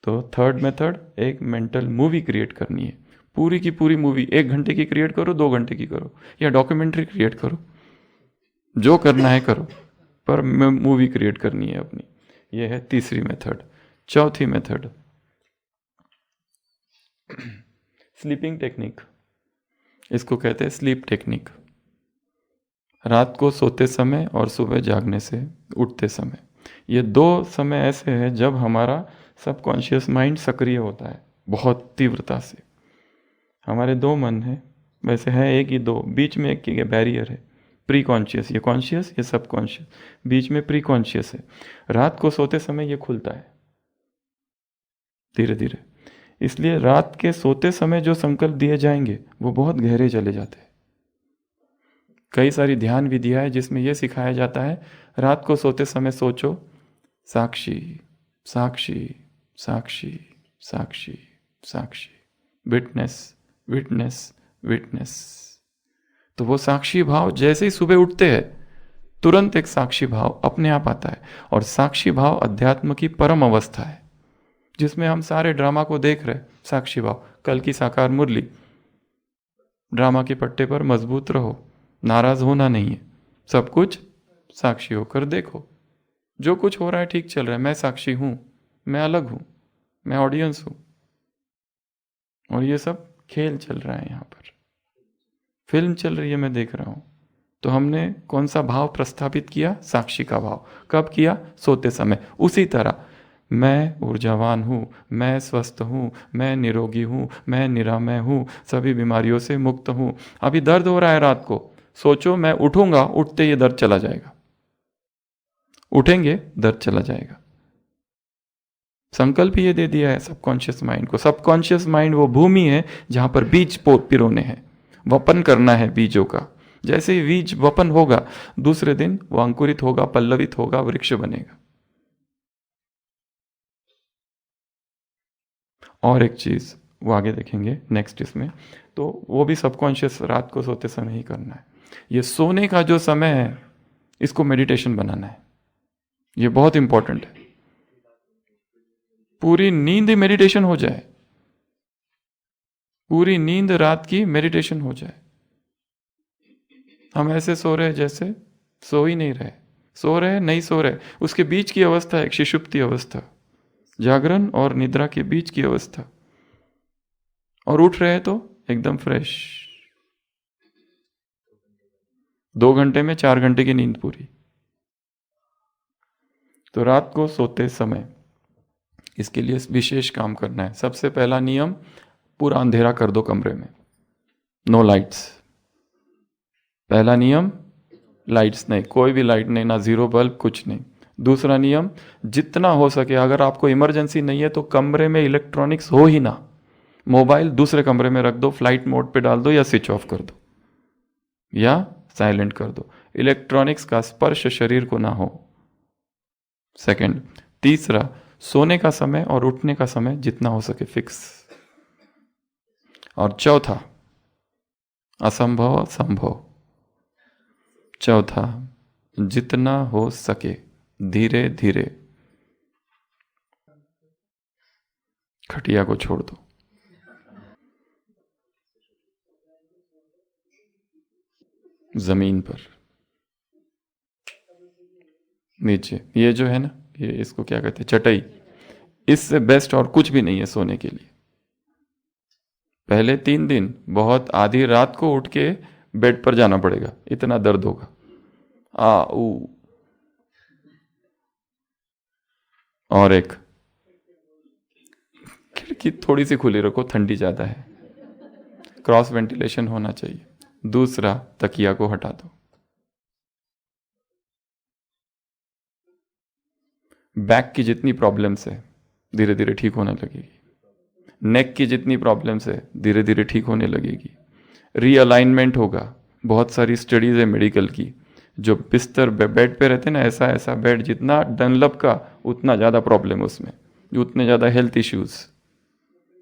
तो थर्ड मेथड, एक मेंटल मूवी क्रिएट करनी है। पूरी की पूरी मूवी 1 घंटे की क्रिएट करो, 2 घंटे की करो, या डॉक्यूमेंट्री क्रिएट करो, जो करना है करो, पर मूवी क्रिएट करनी है अपनी। यह है तीसरी मेथड। चौथी मेथड, स्लीपिंग टेक्निक, इसको कहते हैं स्लीप टेक्निक। रात को सोते समय और सुबह जागने से उठते समय, ये 2 समय ऐसे हैं जब हमारा सबकॉन्शियस माइंड सक्रिय होता है बहुत तीव्रता से। हमारे 2 मन हैं, वैसे है एक ही 2, बीच में एक बैरियर है, प्री कॉन्शियस, ये कॉन्शियस, ये सब कॉन्शियस, बीच में प्री कॉन्शियस है। रात को सोते समय ये खुलता है धीरे धीरे। इसलिए रात के सोते समय जो संकल्प दिए जाएंगे वो बहुत गहरे चले जाते हैं। कई सारी ध्यान विधियां है जिसमें यह सिखाया जाता है, रात को सोते समय सोचो साक्षी साक्षी साक्षी साक्षी साक्षी, विटनेस विटनेस विटनेस। तो वो साक्षी भाव जैसे ही सुबह उठते हैं, तुरंत एक साक्षी भाव अपने आप आता है। और साक्षी भाव अध्यात्म की परम अवस्था है, जिसमें हम सारे ड्रामा को देख रहे। साक्षी भाव, कल की साकार मुरली, ड्रामा के पट्टे पर मजबूत रहो, नाराज होना नहीं है, सब कुछ साक्षी होकर देखो। जो कुछ हो रहा है ठीक चल रहा है, मैं साक्षी हूं, मैं अलग हूं, मैं ऑडियंस हूं। और ये सब खेल चल रहा है, यहाँ पर फिल्म चल रही है, मैं देख रहा हूँ। तो हमने कौन सा भाव प्रस्थापित किया? साक्षी का भाव। कब किया? सोते समय। उसी तरह मैं ऊर्जावान हूँ, मैं स्वस्थ हूँ, मैं निरोगी हूँ, मैं निरामय हूँ, सभी बीमारियों से मुक्त हूँ। अभी दर्द हो रहा है रात को, सोचो मैं उठूंगा, उठते ये दर्द चला जाएगा। उठेंगे, दर्द चला जाएगा। संकल्प ये दे दिया है सबकॉन्शियस माइंड को। सबकॉन्शियस माइंड वो भूमि है जहां पर बीज पिरोने हैं, वपन करना है बीजों का। जैसे ही बीज वपन होगा, दूसरे दिन वो अंकुरित होगा, पल्लवित होगा, वृक्ष बनेगा। और एक चीज वो आगे देखेंगे नेक्स्ट इसमें, तो वो भी सबकॉन्शियस रात को सोते समय ही करना है। ये सोने का जो समय है, इसको मेडिटेशन बनाना है। ये बहुत इंपॉर्टेंट है। पूरी नींद मेडिटेशन हो जाए, पूरी नींद रात की मेडिटेशन हो जाए। हम ऐसे सो रहे जैसे सो ही नहीं रहे, सो रहे नहीं सो रहे, उसके बीच की अवस्था एक सुषुप्ति अवस्था, जागरण और निद्रा के बीच की अवस्था। और उठ रहे तो एकदम फ्रेश। 2 घंटे में 4 घंटे की नींद पूरी। तो रात को सोते समय इसके लिए विशेष काम करना है। सबसे पहला नियम, पूरा अंधेरा कर दो कमरे में, नो लाइट्स। पहला नियम, लाइट्स नहीं, कोई भी लाइट नहीं, ना जीरो बल्ब, कुछ नहीं। दूसरा नियम, जितना हो सके, अगर आपको इमरजेंसी नहीं है तो कमरे में इलेक्ट्रॉनिक्स हो ही ना। मोबाइल दूसरे कमरे में रख दो, फ्लाइट मोड पे डाल दो, या स्विच ऑफ कर दो, या साइलेंट कर दो। इलेक्ट्रॉनिक्स का स्पर्श शरीर को ना हो। सेकंड। तीसरा, सोने का समय और उठने का समय जितना हो सके फिक्स। और चौथा, असंभव संभव। चौथा, जितना हो सके धीरे धीरे खटिया को छोड़ दो। जमीन पर नीचे, ये जो है ना, ये इसको क्या कहते हैं, चटाई। इससे बेस्ट और कुछ भी नहीं है सोने के लिए। पहले 3 दिन बहुत आधी रात को उठ के बेड पर जाना पड़ेगा, इतना दर्द होगा। आ ऊ। और एक, खिड़की थोड़ी सी खुली रखो, ठंडी ज्यादा है, क्रॉस वेंटिलेशन होना चाहिए। दूसरा, तकिया को हटा दो। बैक की जितनी प्रॉब्लम्स है धीरे धीरे ठीक होने लगेगी। नेक की जितनी प्रॉब्लम्स है धीरे धीरे ठीक होने लगेगी। रीअलाइनमेंट होगा। बहुत सारी स्टडीज है मेडिकल की, जो बिस्तर बेड पे रहते हैं ना, ऐसा ऐसा बेड, जितना डनलप का उतना ज़्यादा प्रॉब्लम उसमें, उतने ज़्यादा हेल्थ इश्यूज।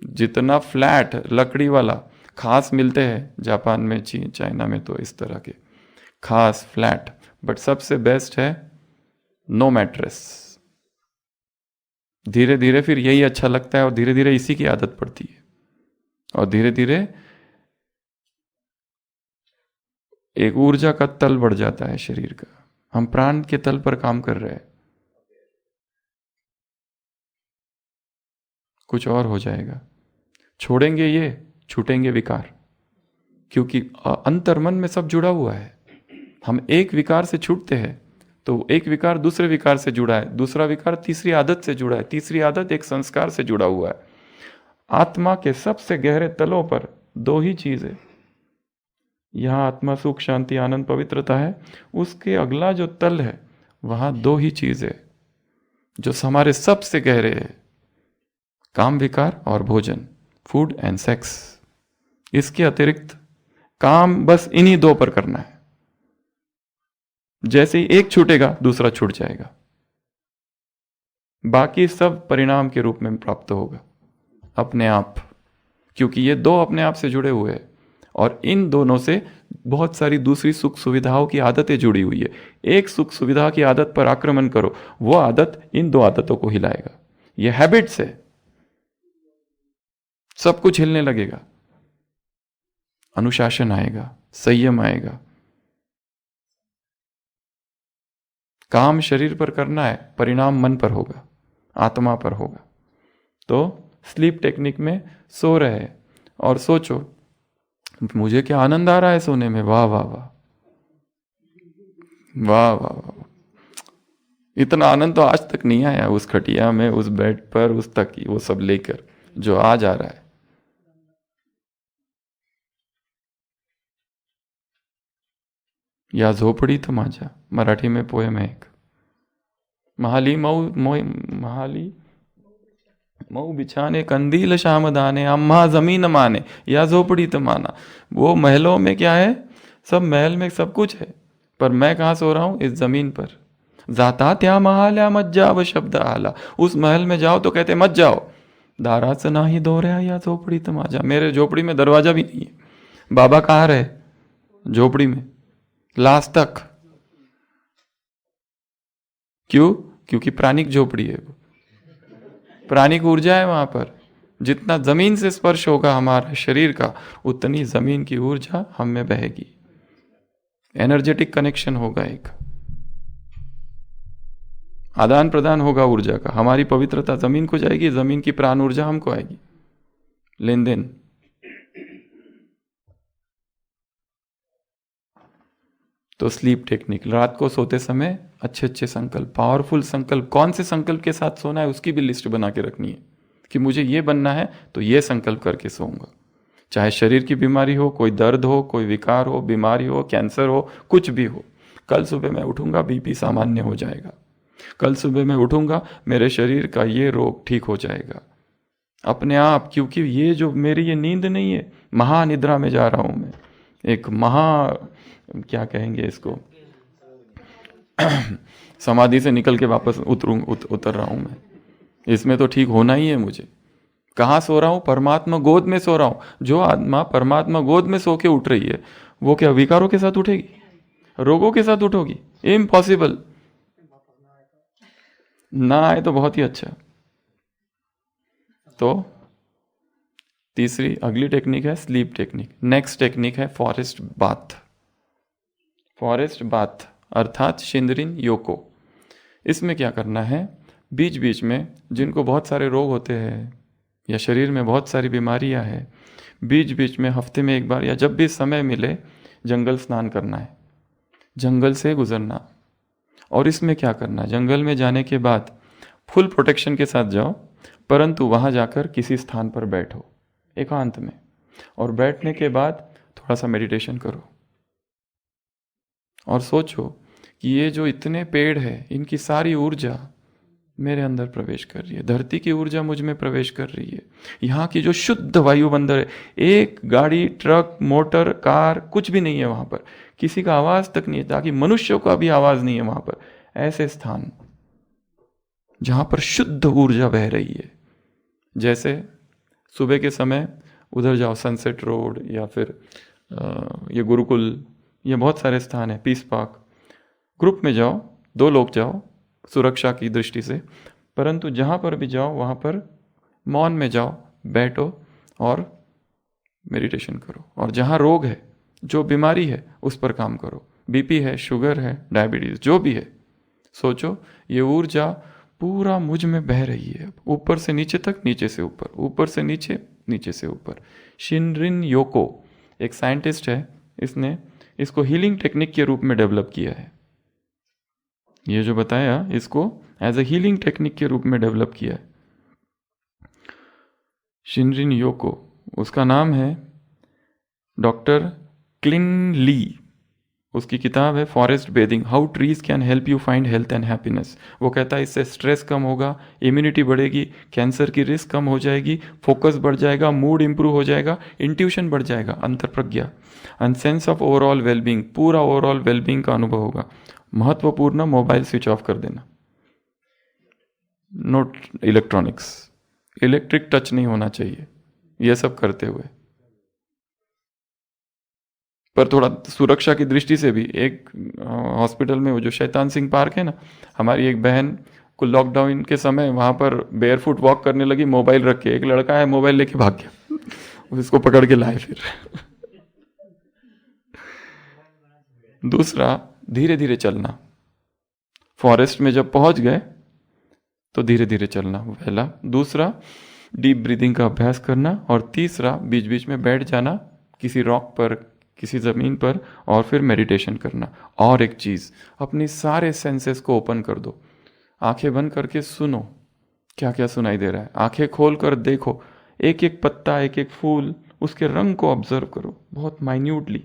जितना फ्लैट लकड़ी वाला खास मिलते हैं जापान में, चीन चाइना में, तो इस तरह के खास फ्लैट। बट सबसे बेस्ट है नो मैट्रेस। धीरे धीरे फिर यही अच्छा लगता है, और धीरे धीरे इसी की आदत पड़ती है, और धीरे धीरे एक ऊर्जा का तल बढ़ जाता है शरीर का। हम प्राण के तल पर काम कर रहे हैं, कुछ और हो जाएगा। छोड़ेंगे ये, छूटेंगे विकार, क्योंकि अंतर्मन में सब जुड़ा हुआ है। हम एक विकार से छूटते हैं तो एक विकार दूसरे विकार से जुड़ा है, दूसरा विकार तीसरी आदत से जुड़ा है, तीसरी आदत एक संस्कार से जुड़ा हुआ है। आत्मा के सबसे गहरे तलों पर 2 ही चीज है। यहाँ आत्मा सुख, शांति, आनंद, पवित्रता है। उसके अगला जो तल है, वहां 2 ही चीज है जो हमारे सबसे गहरे है, काम विकार और भोजन, फूड एंड सेक्स। इसके अतिरिक्त काम बस इन्हीं 2 पर करना है। जैसे ही एक छूटेगा दूसरा छूट जाएगा, बाकी सब परिणाम के रूप में प्राप्त होगा अपने आप, क्योंकि ये 2 अपने आप से जुड़े हुए हैं, और इन दोनों से बहुत सारी दूसरी सुख सुविधाओं की आदतें जुड़ी हुई है। एक सुख सुविधा की आदत पर आक्रमण करो, वो आदत इन 2 आदतों को हिलाएगा। ये हैबिट्स है, सब कुछ हिलने लगेगा। अनुशासन आएगा, संयम आएगा। काम शरीर पर करना है, परिणाम मन पर होगा, आत्मा पर होगा। तो स्लीप टेक्निक में सो रहे हैं, और सोचो मुझे क्या आनंद आ रहा है सोने में, वाह वाह वाह वाह वाह वाह। इतना आनंद तो आज तक नहीं आया उस खटिया में, उस बेड पर, उस तकी वो सब लेकर जो आज आ रहा है। या झोपडीत माझ्या, मराठी में पोएम है एक। महाली मऊ महाली मऊ बिछाने कंदील शाम दाने, अम्मा जमीन माने या झोपड़ीत माना। वो महलों में क्या है, सब महल में सब कुछ है, पर मैं कहाँ सो रहा हूँ, इस जमीन पर। जाता त्या महाल्या मत जाव शब्द आला, उस महल में जाओ तो कहते मत जाओ। दाराच नाही दोऱ्या या झोपड़ीत माझ्या, मेरे झोपड़ी में दरवाजा भी नहीं है। बाबा कहाँ रहे, झोपड़ी में लास्ट तक। क्यों, क्योंकि प्राणिक झोपड़ी है वो, प्राणिक ऊर्जा है वहां पर। जितना जमीन से स्पर्श होगा हमारा शरीर का, उतनी जमीन की ऊर्जा हम में बहेगी, एनर्जेटिक कनेक्शन होगा, एक आदान प्रदान होगा ऊर्जा का। हमारी पवित्रता जमीन को जाएगी, जमीन की प्राण ऊर्जा हमको आएगी, लेन देन। तो स्लीप टेक्निक, रात को सोते समय अच्छे अच्छे संकल्प, पावरफुल संकल्प, कौन से संकल्प के साथ सोना है उसकी भी लिस्ट बना के रखनी है कि मुझे ये बनना है तो ये संकल्प करके सोऊंगा। चाहे शरीर की बीमारी हो, कोई दर्द हो, कोई विकार हो, बीमारी हो, कैंसर हो, कुछ भी हो। कल सुबह मैं उठूंगा, बीपी सामान्य हो जाएगा। कल सुबह मैं उठूंगा, मेरे शरीर का ये रोग ठीक हो जाएगा अपने आप, क्योंकि ये जो मेरी ये नींद नहीं है, महानिद्रा में जा रहा हूं मैं, एक क्या कहेंगे इसको, समाधि से निकल के वापस उतर रहा हूं मैं। इसमें तो ठीक होना ही है मुझे। कहाँ सो रहा हूं, परमात्मा गोद में सो रहा हूं। जो आत्मा परमात्मा गोद में सो के उठ रही है, वो क्या विकारों के साथ उठेगी, रोगों के साथ उठोगी? इम्पॉसिबल। ना आए तो बहुत ही अच्छा। तो तीसरी अगली टेक्निक है स्लीप टेक्निक। नेक्स्ट टेक्निक है फॉरेस्ट बाथ। फॉरेस्ट बाथ अर्थात शिंदरिन योको। इसमें क्या करना है, बीच बीच में जिनको बहुत सारे रोग होते हैं या शरीर में बहुत सारी बीमारियां हैं, बीच बीच में हफ्ते में एक बार या जब भी समय मिले जंगल स्नान करना है, जंगल से गुजरना। और इसमें क्या करना, जंगल में जाने के बाद फुल प्रोटेक्शन के साथ जाओ, परंतु वहाँ जाकर किसी स्थान पर बैठो एकांत में, और बैठने के बाद थोड़ा सा मेडिटेशन करो और सोचो कि ये जो इतने पेड़ है, इनकी सारी ऊर्जा मेरे अंदर प्रवेश कर रही है, धरती की ऊर्जा मुझ में प्रवेश कर रही है। यहाँ की जो शुद्ध वायुमंडल है, एक गाड़ी, ट्रक, मोटर, कार कुछ भी नहीं है वहाँ पर, किसी का आवाज़ तक नहीं है, ताकि मनुष्यों का भी आवाज़ नहीं है वहाँ पर। ऐसे स्थान जहाँ पर शुद्ध ऊर्जा बह रही है। जैसे सुबह के समय उधर जाओ, सनसेट रोड या फिर ये गुरुकुल, ये बहुत सारे स्थान है, पीस पार्क। ग्रुप में जाओ, 2 लोग जाओ सुरक्षा की दृष्टि से, परंतु जहाँ पर भी जाओ वहाँ पर मौन में जाओ, बैठो और मेडिटेशन करो। और जहाँ रोग है, जो बीमारी है, उस पर काम करो। बीपी है, शुगर है, डायबिटीज, जो भी है, सोचो ये ऊर्जा पूरा मुझ में बह रही है, ऊपर से नीचे तक, नीचे से ऊपर, ऊपर से नीचे, नीचे से ऊपर। शिनरिन योको एक साइंटिस्ट है, इसने इसको हीलिंग टेक्निक के रूप में डेवलप किया है। ये जो बताया, इसको एज ए हीलिंग टेक्निक के रूप में डेवलप किया है शिनरिन योको। उसका नाम है डॉक्टर क्लिन ली। उसकी किताब है forest bathing, how trees can help you find health and happiness. वो कहता है इससे स्ट्रेस कम होगा, इम्यूनिटी बढ़ेगी, कैंसर की रिस्क कम हो जाएगी, फोकस बढ़ जाएगा, मूड इंप्रूव हो जाएगा, इंट्यूशन बढ़ जाएगा, अंतर प्रज्ञा and sense of overall wellbeing, पूरा ओवरऑल वेलबींग का अनुभव होगा। महत्वपूर्ण, मोबाइल स्विच ऑफ कर देना, नोट इलेक्ट्रॉनिक्स, इलेक्ट्रिक टच नहीं होना चाहिए ये सब करते हुए। पर थोड़ा सुरक्षा की दृष्टि से भी, एक हॉस्पिटल में वो जो शैतान सिंह पार्क है ना, हमारी एक बहन को लॉकडाउन के समय वहां पर बेयरफुट वॉक करने लगी, मोबाइल रख के। एक लड़का है मोबाइल लेके भाग गया, उसको पकड़ के लाए फिर। दूसरा, धीरे धीरे चलना। फॉरेस्ट में जब पहुंच गए तो धीरे धीरे चलना, पहला। दूसरा, डीप ब्रीदिंग का अभ्यास करना, और तीसरा बीच बीच में बैठ जाना किसी रॉक पर, किसी ज़मीन पर, और फिर मेडिटेशन करना। और एक चीज़, अपनी सारे सेंसेस को ओपन कर दो। आंखें बंद करके सुनो क्या क्या सुनाई दे रहा है, आंखें खोल कर देखो, एक एक पत्ता, एक एक फूल, उसके रंग को ऑब्जर्व करो बहुत माइन्यूटली।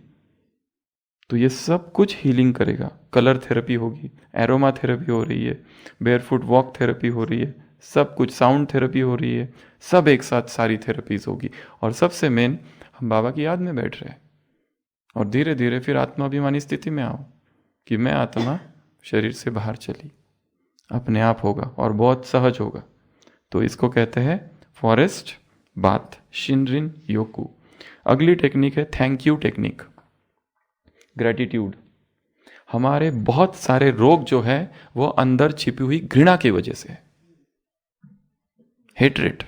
तो ये सब कुछ हीलिंग करेगा। कलर थेरेपी होगी, एरोमा थेरेपी हो रही है, बेयरफुट वॉक थेरेपी हो रही है, सब कुछ, साउंड थेरेपी हो रही है, सब एक साथ सारी थेरेपीज होगी। और सबसे मेन, हम बाबा की याद में बैठ रहे हैं। और धीरे धीरे फिर आत्माभिमानी स्थिति में आओ कि मैं आत्मा शरीर से बाहर चली, अपने आप होगा और बहुत सहज होगा। तो इसको कहते हैं फॉरेस्ट बाथ, शिनरिन योकू। अगली टेक्निक है थैंक यू टेक्निक, ग्रेटिट्यूड। हमारे बहुत सारे रोग जो है वो अंदर छिपी हुई घृणा की वजह से है, हेट्रेट।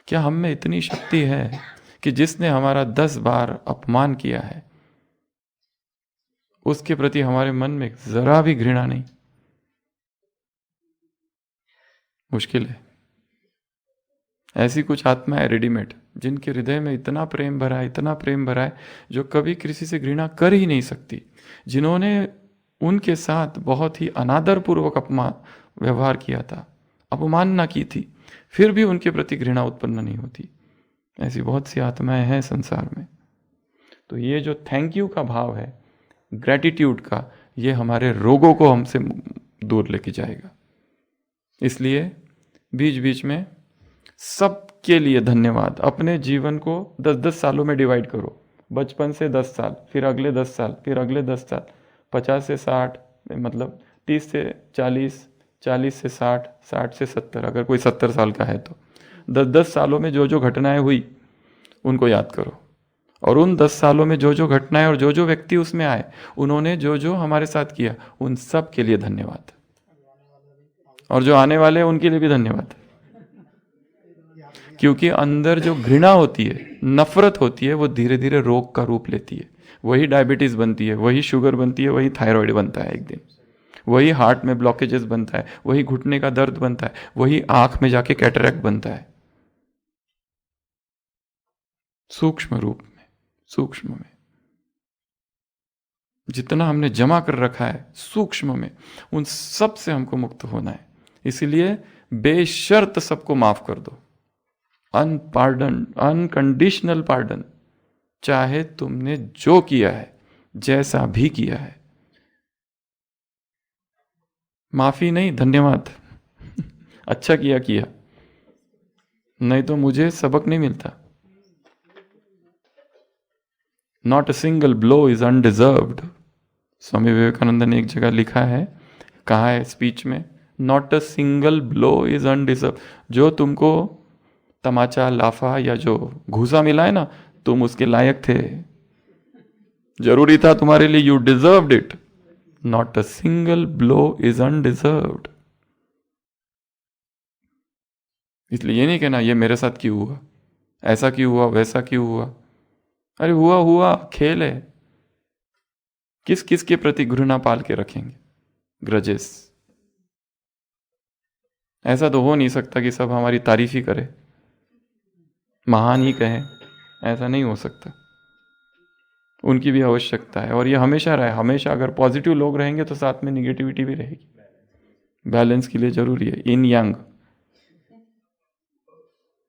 क्या हम में इतनी शक्ति है कि जिसने हमारा 10 बार अपमान किया है उसके प्रति हमारे मन में जरा भी घृणा नहीं? मुश्किल है। ऐसी कुछ आत्माएं रेडीमेड, जिनके हृदय में इतना प्रेम भरा है, इतना प्रेम भरा है, जो कभी किसी से घृणा कर ही नहीं सकती, जिन्होंने उनके साथ बहुत ही अनादरपूर्वक अपमान व्यवहार किया था, अपमानना की थी, फिर भी उनके प्रति घृणा उत्पन्न नहीं होती। ऐसी बहुत सी आत्माएं हैं संसार में। तो ये जो थैंक यू का भाव है, ग्रेटिट्यूड का, ये हमारे रोगों को हमसे दूर लेके जाएगा। इसलिए बीच बीच में सबके लिए धन्यवाद। अपने जीवन को 10-10 सालों में डिवाइड करो। बचपन से 10 साल, फिर अगले 10 साल, फिर अगले 10 साल, 50 से 60, मतलब 30 से 40, 40 से 60, 60 से 70, अगर कोई 70 साल का है तो 10-10 सालों में जो जो घटनाएं हुई उनको याद करो। और उन 10 सालों में जो जो घटनाएं और जो जो व्यक्ति उसमें आए, उन्होंने जो जो हमारे साथ किया, उन सब के लिए धन्यवाद। और जो आने वाले हैं उनके लिए भी धन्यवाद। क्योंकि अंदर जो घृणा होती है, नफरत होती है, वो धीरे धीरे रोग का रूप लेती है। वही डायबिटीज बनती है, वही शुगर बनती है, वही थायराइड बनता है एक दिन, वही हार्ट में ब्लॉकेजेस बनता है, वही घुटने का दर्द बनता है, वही आंख में जाके कैटरैक्ट बनता है। सूक्ष्म रूप में, सूक्ष्म में जितना हमने जमा कर रखा है सूक्ष्म में, उन सब से हमको मुक्त होना है। इसीलिए बेशर्त सबको माफ कर दो, अनपार्डन, अनकंडीशनल पार्डन। चाहे तुमने जो किया है, जैसा भी किया है, माफी नहीं, धन्यवाद। अच्छा किया किया, नहीं तो मुझे सबक नहीं मिलता। Not a single blow is undeserved. Swami Vivekananda ने एक जगह लिखा है, कहा है स्पीच में, not a single blow is undeserve. जो तुमको तमाचा, लाफा या जो घूसा मिला है ना, तुम उसके लायक थे, जरूरी था तुम्हारे लिए, you deserved it. Not a single blow is undeserved. इसलिए ये नहीं कहना ये मेरे साथ क्यों हुआ, ऐसा क्यों हुआ, वैसा क्यों हुआ। अरे हुआ हुआ, खेल है। किस किस के प्रति घृणा पाल के रखेंगे, ग्रजेस। ऐसा तो हो नहीं सकता कि सब हमारी तारीफ ही करे, महान ही कहें, ऐसा नहीं हो सकता। उनकी भी आवश्यकता है, और ये हमेशा रहे। हमेशा अगर पॉजिटिव लोग रहेंगे तो साथ में निगेटिविटी भी रहेगी। बैलेंस के लिए जरूरी है, इन यंग।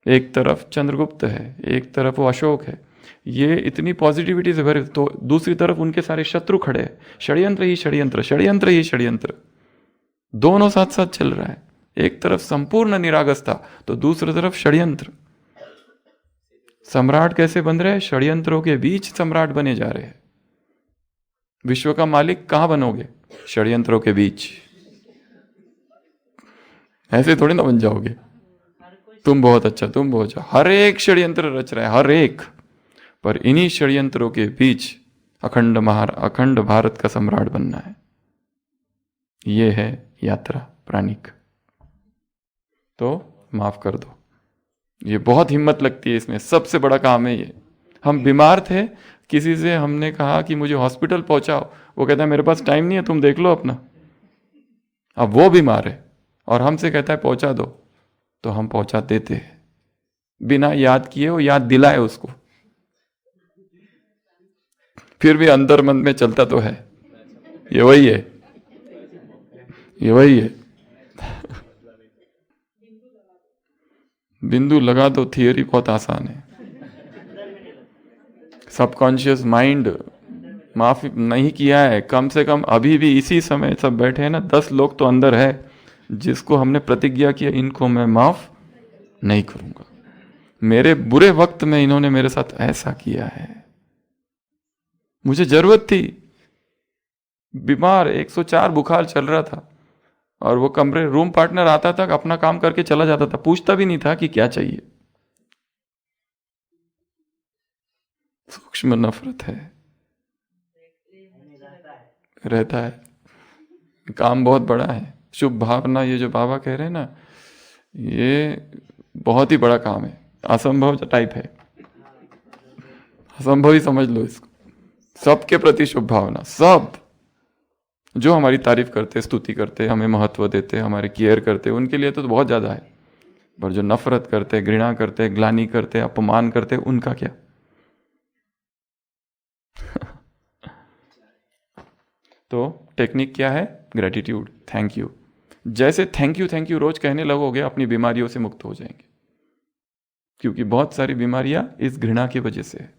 एक तरफ चंद्रगुप्त है, एक तरफ वो अशोक है, ये इतनी पॉजिटिविटी से भरे, तो दूसरी तरफ उनके सारे शत्रु खड़े हैं। षड्यंत्र ही षड्यंत्र, षड्यंत्र ही षड्यंत्र, दोनों साथ साथ चल रहा है। एक तरफ संपूर्ण निरागसता, तो दूसरी तरफ षड्यंत्र। सम्राट कैसे बन रहे हैं? षड्यंत्रों के बीच सम्राट बने जा रहे हैं। विश्व का मालिक कहां बनोगे? षड्यंत्रों के बीच। ऐसे थोड़ी ना बन जाओगे, तुम बहुत अच्छा, तुम बहुत अच्छा। हर एक षड्यंत्र रच रहा है, हर एक। पर इन्हीं षड्यंत्रों के बीच अखंड भारत का सम्राट बनना है। ये है यात्रा प्राणिक। तो माफ कर दो, ये बहुत हिम्मत लगती है इसमें, सबसे बड़ा काम है ये। हम बीमार थे, किसी से हमने कहा कि मुझे हॉस्पिटल पहुंचाओ, वो कहता है मेरे पास टाइम नहीं है, तुम देख लो अपना। अब वो बीमार है और हमसे कहता है पहुंचा दो। तो हम पहुंचा देते हैं, बिना याद किए, वो याद दिलाए उसको, फिर भी अंदर मन में चलता तो है, ये वही है, ये वही है। बिंदु लगा दो, थियरी बहुत आसान है। सबकॉन्शियस माइंड माफ नहीं किया है, कम से कम अभी भी इसी समय सब बैठे हैं ना, 10 लोग तो अंदर है जिसको हमने प्रतिज्ञा किया इनको मैं माफ नहीं करूंगा। मेरे बुरे वक्त में इन्होंने मेरे साथ ऐसा किया है, मुझे जरूरत थी, बीमार 104 बुखार चल रहा था, और वो कमरे रूम पार्टनर आता था, अपना काम करके चला जाता था, पूछता भी नहीं था कि क्या चाहिए। सूक्ष्म नफरत है, रहता है, काम बहुत बड़ा है। शुभ भावना, ये जो बाबा कह रहे हैं ना, ये बहुत ही बड़ा काम है, असंभव टाइप है, असंभव ही समझ लो इसको। सबके प्रति शुभ भावना, सब जो हमारी तारीफ करते, स्तुति करते, हमें महत्व देते, हमारे केयर करते, उनके लिए तो बहुत ज्यादा है, पर जो नफरत करते, घृणा करते, ग्लानि करते, अपमान करते, उनका क्या? तो टेक्निक क्या है? Gratitude, thank you. जैसे थैंक यू रोज कहने लगोगे, अपनी बीमारियों से मुक्त हो जाएंगे, क्योंकि बहुत सारी बीमारियां इस घृणा की वजह से है।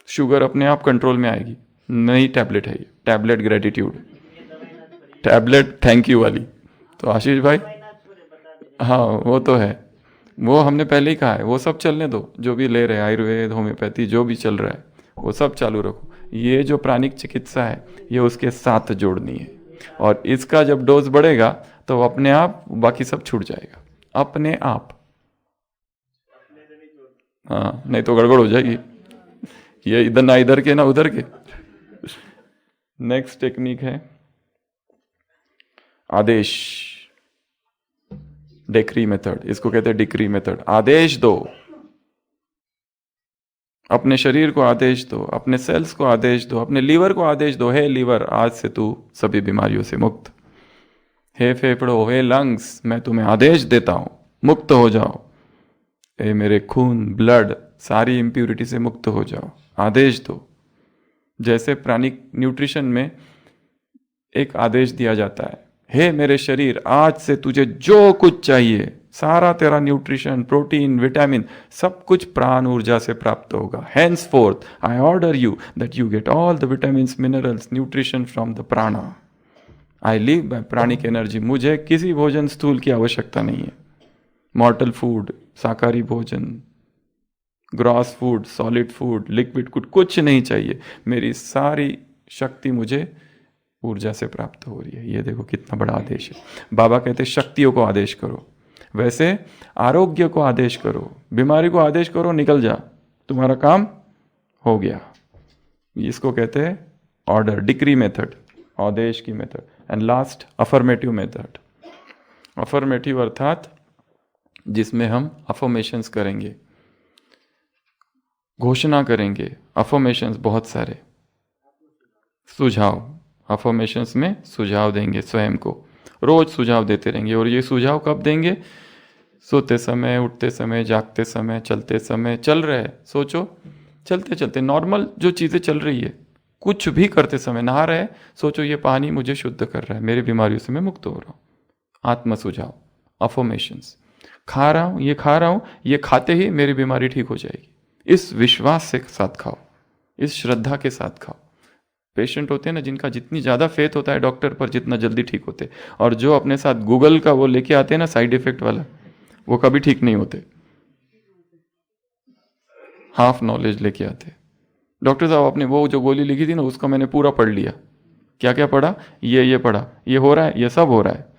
शुगर अपने आप कंट्रोल में आएगी, नई टैबलेट है ये, tablet gratitude, tablet thank you वाली। तो आशीष भाई, हाँ वो तो है, वो हमने पहले ही कहा है, वो सब चलने दो, जो भी ले रहे हैं, आयुर्वेद, होम्योपैथी, जो भी चल रहा है वो सब चालू रखो। ये जो प्राणिक चिकित्सा है ये उसके साथ जोड़नी है, और इसका जब डोज बढ़ेगा तो अपने आप बाकी सब छूट जाएगा, अपने आप। हाँ, नहीं तो गड़बड़ हो जाएगी, ये इधर ना इधर के ना उधर के। नेक्स्ट टेक्निक है आदेश, डेक्री मेथड, इसको कहते हैं डिक्री मेथड। आदेश दो, अपने शरीर को आदेश दो, अपने सेल्स को आदेश दो, अपने लीवर को आदेश दो, हे लीवर आज से तू सभी बीमारियों से मुक्त, हे फेफड़ो, हे लंग्स, मैं तुम्हें आदेश देता हूं मुक्त हो जाओ, ए मेरे खून, ब्लड, सारी इम्प्यूरिटी से मुक्त हो जाओ, आदेश दो। जैसे प्राणिक न्यूट्रिशन में एक आदेश दिया जाता है, हे मेरे शरीर आज से तुझे जो कुछ चाहिए, सारा तेरा न्यूट्रिशन, प्रोटीन, विटामिन, सब कुछ प्राण ऊर्जा से प्राप्त होगा। henceforth I order you that you get all the vitamin, minerals, nutrition from the प्राणा। I live by pranic energy, मुझे किसी भोजन स्थूल की आवश्यकता नहीं है, मॉर्टल फूड, शाकाहारी भोजन, gross food, solid food, liquid food, कुछ नहीं चाहिए, मेरी सारी शक्ति मुझे ऊर्जा से प्राप्त हो रही है। ये देखो कितना बड़ा आदेश है। बाबा कहते शक्तियों को आदेश करो, वैसे आरोग्य को आदेश करो, बीमारी को आदेश करो, निकल जा, तुम्हारा काम हो गया। इसको कहते हैं ऑर्डर, डिक्री मेथड, आदेश की method. And last affirmative method. Affirmative अर्थात जिसमें हम अफर्मेशंस करेंगे, घोषणा करेंगे, अफर्मेशंस बहुत सारे, सुझाव, अफर्मेशंस में सुझाव देंगे, स्वयं को रोज सुझाव देते रहेंगे। और ये सुझाव कब देंगे? सोते समय, उठते समय, जागते समय, चलते समय, चल रहे हैं, सोचो चलते चलते नॉर्मल जो चीज़ें चल रही है, कुछ भी करते समय, नहा रहे, सोचो ये पानी मुझे शुद्ध कर रहा है, मेरी बीमारियों से मैं मुक्त हो रहा हूँ, आत्म सुझाव, अफर्मेशंस। खा रहा हूँ, ये खा रहा हूँ, ये खाते ही मेरी बीमारी ठीक हो जाएगी, इस विश्वास से साथ खाओ, इस श्रद्धा के साथ खाओ। पेशेंट होते हैं ना जिनका जितनी ज़्यादा फेथ होता है डॉक्टर पर, जितना जल्दी ठीक होते, और जो अपने साथ गूगल का वो लेके आते हैं ना साइड इफेक्ट वाला, वो कभी ठीक नहीं होते, हाफ नॉलेज लेके आते। डॉक्टर साहब आपने वो जो गोली लिखी थी ना उसका मैंने पूरा पढ़ लिया, क्या क्या पढ़ा, ये पढ़ा, ये हो रहा है, ये सब हो रहा है।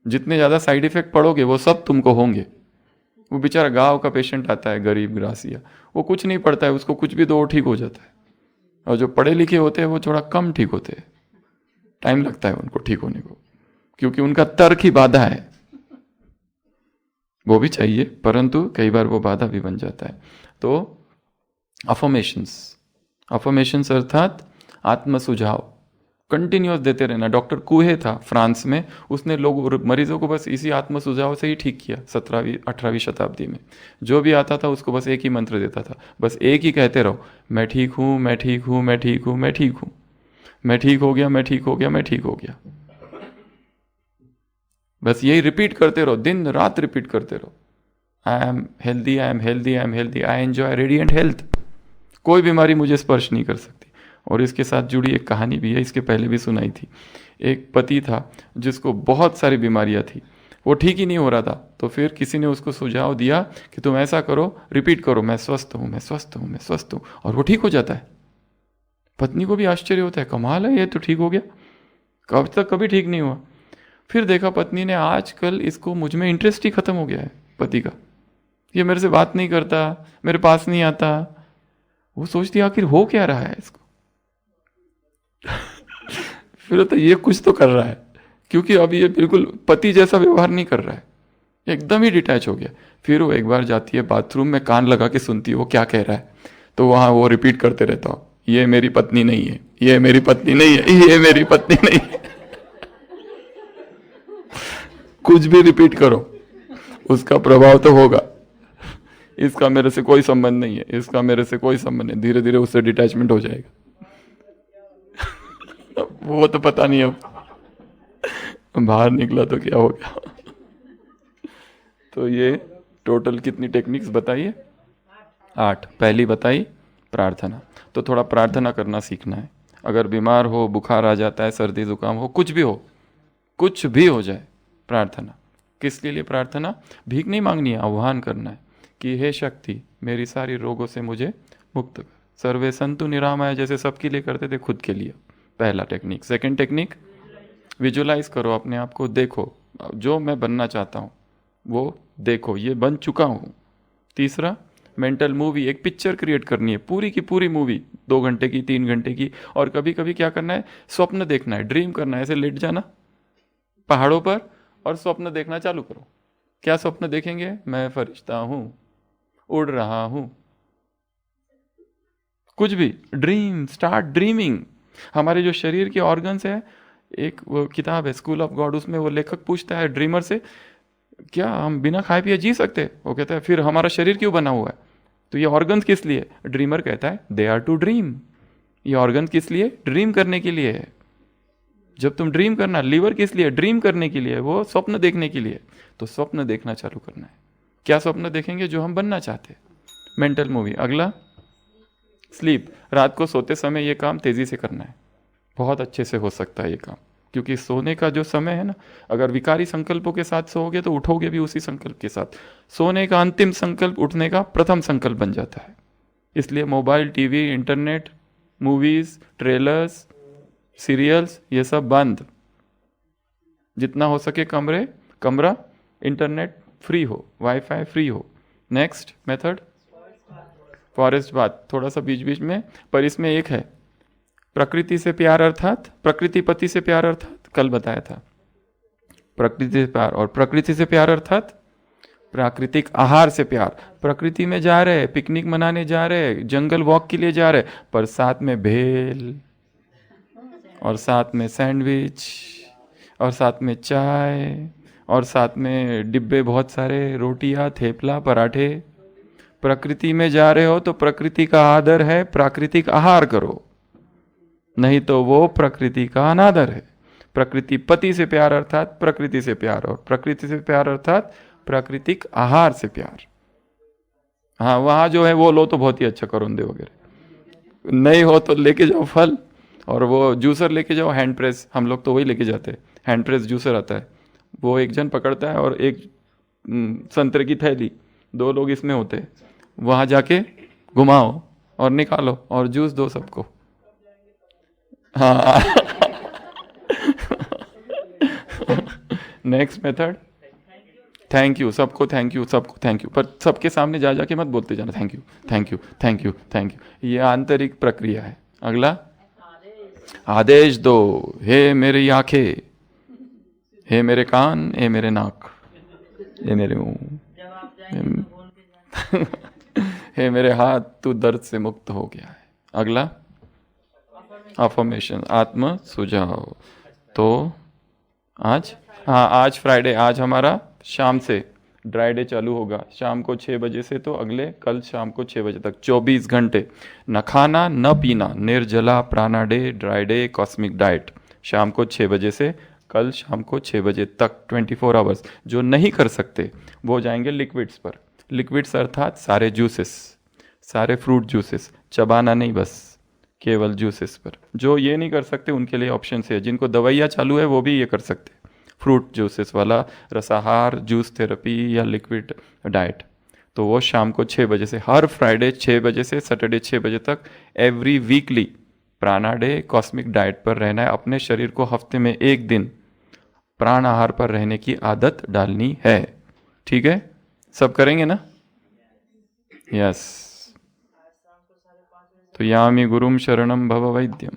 जितने ज़्यादा साइड इफेक्ट पढ़ोगे वो सब तुमको होंगे। वो बेचारा गाँव का पेशेंट आता है, गरीब ग्रासिया, वो कुछ नहीं पढ़ता है, उसको कुछ भी दो ठीक हो जाता है। और जो पढ़े लिखे होते हैं वो थोड़ा कम ठीक होते हैं, टाइम लगता है उनको ठीक होने को, क्योंकि उनका तर्क ही बाधा है। वो भी चाहिए परंतु कई बार वो बाधा भी बन जाता है। तो अफर्मेशंस, अफर्मेशंस अर्थात आत्म सुझाव, कंटिन्यूस देते रहना। डॉक्टर कुहे था फ्रांस में, उसने लोग मरीजों को बस इसी आत्म सुझाव से ही ठीक किया 17वीं 18वीं शताब्दी में। जो भी आता था उसको बस एक ही मंत्र देता था, बस एक ही कहते रहो, मैं ठीक हूँ, मैं ठीक हूँ, मैं ठीक हूँ, मैं ठीक हूँ, मैं ठीक हो गया, मैं ठीक हो गया, मैं ठीक हो गया। बस यही रिपीट करते रहो, दिन रात रिपीट करते रहो। I am healthy, I am healthy, I am healthy, I enjoy radiant health. कोई बीमारी मुझे स्पर्श नहीं कर सकती। और इसके साथ जुड़ी एक कहानी भी है, इसके पहले भी सुनाई थी। एक पति था जिसको बहुत सारी बीमारियां थी, वो ठीक ही नहीं हो रहा था। तो फिर किसी ने उसको सुझाव दिया कि तुम ऐसा करो, रिपीट करो, मैं स्वस्थ हूँ, मैं स्वस्थ हूँ, मैं स्वस्थ हूँ, और वो ठीक हो जाता है। पत्नी को भी आश्चर्य होता है, कमाल है, ये तो ठीक हो गया, कब तक कभी ठीक नहीं हुआ। फिर देखा पत्नी ने, आजकल इसको मुझ में इंटरेस्ट ही खत्म हो गया है पति का, ये मेरे से बात नहीं करता, मेरे पास नहीं आता। वो सोचती आखिर हो क्या रहा है इसको। फिर तो ये कुछ तो कर रहा है, क्योंकि अब ये बिल्कुल पति जैसा व्यवहार नहीं कर रहा है, एकदम ही डिटैच हो गया। फिर वो एक बार जाती है बाथरूम में, कान लगा के सुनती है वो क्या कह रहा है। तो वहां वो रिपीट करते रहता हो, ये मेरी पत्नी नहीं है, ये मेरी पत्नी नहीं है, ये मेरी पत्नी नहीं है। कुछ भी रिपीट करो, उसका प्रभाव तो होगा। इसका मेरे से कोई संबंध नहीं है, इसका मेरे से कोई संबंध नहीं, धीरे धीरे उससे डिटैचमेंट हो जाएगा। वो तो पता नहीं, अब बाहर निकला तो क्या हो गया। तो ये टोटल कितनी टेक्निक्स बताइए? 8। पहली बताई प्रार्थना। तो थोड़ा प्रार्थना करना सीखना है। अगर बीमार हो, बुखार आ जाता है, सर्दी जुकाम हो, कुछ भी हो, कुछ भी हो जाए, प्रार्थना। किसके लिए प्रार्थना? भीख नहीं मांगनी है, आह्वान करना है कि हे शक्ति, मेरी सारी रोगों से मुझे मुक्त कर। सर्वे संतु निरामय, जैसे सबके लिए करते थे, खुद के लिए। पहला टेक्निक। सेकंड टेक्निक, विजुलाइज करो अपने आप को, देखो जो मैं बनना चाहता हूँ वो देखो, ये बन चुका हूँ। तीसरा, मेंटल मूवी, एक पिक्चर क्रिएट करनी है, पूरी की पूरी मूवी, 2 घंटे की, 3 घंटे की। और कभी कभी क्या करना है, स्वप्न देखना है, ड्रीम करना है, ऐसे लेट जाना पहाड़ों पर और स्वप्न देखना चालू करो। क्या स्वप्न देखेंगे? मैं फरिश्ता हूं, उड़ रहा हूं, कुछ भी, ड्रीम, स्टार्ट ड्रीमिंग। हमारे जो शरीर के ऑर्गन्स है, एक वो किताब है स्कूल ऑफ गॉड, उसमें वो लेखक पूछता है ड्रीमर से, क्या हम बिना खाए पिए जी सकते? वो कहता है फिर हमारा शरीर क्यों बना हुआ है? तो ये ऑर्गन्स किस लिए? ड्रीमर कहता है दे आर टू ड्रीम। ये ऑर्गन्स किस लिए? ड्रीम करने के लिए है। जब तुम ड्रीम करना, लीवर किस लिए? ड्रीम करने के लिए, वो स्वप्न देखने के लिए। तो स्वप्न देखना चालू करना है। क्या स्वप्न देखेंगे? जो हम बनना चाहते हैं, मेंटल मूवी। अगला, स्लीप। रात को सोते समय ये काम तेजी से करना है, बहुत अच्छे से हो सकता है ये काम। क्योंकि सोने का जो समय है ना, अगर विकारी संकल्पों के साथ सोओगे तो उठोगे भी उसी संकल्प के साथ। सोने का अंतिम संकल्प उठने का प्रथम संकल्प बन जाता है। इसलिए mobile, TV, internet, movies, trailers, serials, ये सब बंद। जितना हो सके कमरा इंटरनेट फ्री हो, वाईफाई फ्री हो। नेक्स्ट मेथड, फॉरेस्ट बात, थोड़ा सा बीच बीच में, पर इसमें एक है, प्रकृति से प्यार, अर्थात प्रकृति पति से प्यार, अर्थात कल बताया था प्रकृति से प्यार। और प्रकृति से प्यार अर्थात प्राकृतिक आहार से प्यार। प्रकृति में जा रहे, पिकनिक मनाने जा रहे, जंगल वॉक के लिए जा रहे, पर साथ में भेल, और साथ में सैंडविच, और साथ में चाय, और साथ में डिब्बे बहुत सारे, रोटियां, थेपला, पराठे। प्रकृति में जा रहे हो तो प्रकृति का आदर है, प्राकृतिक आहार करो, नहीं तो वो प्रकृति का अनादर है। प्रकृति पति से प्यार अर्थात प्रकृति से प्यार, और प्रकृति से प्यार अर्थात प्राकृतिक आहार से प्यार। हाँ, वहां जो है वो लो तो बहुत ही अच्छा, करोंदे वगैरह। नहीं हो तो लेके जाओ फल, और वो जूसर लेके जाओ, हैंड प्रेस, हम लोग तो वही लेके जाते हैं, हैंड प्रेस जूसर आता है, वो एक जन पकड़ता है और एक संतरे की थैली, 2 लोग इसमें होते हैं, वहां जाके घुमाओ और निकालो और जूस दो सबको। हाँ। नेक्स्ट मेथड, थैंक यू, सबको थैंक यू, सबको थैंक यू, पर सबके सामने जा जाके मत बोलते जाना thank you, thank you, thank you, thank you. ये आंतरिक प्रक्रिया है। अगला, आदेश दो, हे मेरी आंखें, हे मेरे कान, हे मेरे नाक, हे मेरे मुंह, हे मेरे हाथ, तू दर्द से मुक्त हो गया है। अगला, अफर्मेशन, आत्म सुझाव। तो आज, हाँ आज फ्राइडे, आज हमारा शाम से ड्राई डे चालू होगा, शाम को 6 बजे से, तो अगले कल शाम को 6 बजे तक 24 घंटे न खाना न पीना, निर्जला प्राणा day, dry day, cosmic diet, शाम को 6 बजे से कल शाम को 6 बजे तक 24 आवर्स। जो नहीं कर सकते वो जाएंगे लिक्विड्स पर। लिक्विड्स अर्थात सारे जूसेस, सारे फ्रूट जूसेस, चबाना नहीं, बस केवल जूसेस पर। जो ये नहीं कर सकते उनके लिए ऑप्शन है, जिनको दवाइयाँ चालू है वो भी ये कर सकते, फ्रूट जूसेस वाला रसाहार, जूस थेरेपी या लिक्विड डाइट। तो वो शाम को 6 बजे से, हर फ्राइडे 6 बजे से सैटरडे 6 बजे तक, एवरी वीकली प्राणा डे कॉस्मिक डाइट पर रहना है। अपने शरीर को हफ्ते में 1 दिन प्राण आहार पर रहने की आदत डालनी है। ठीक है, सब करेंगे ना? यस। तो यामी गुरुम शरणम भव वैद्यम,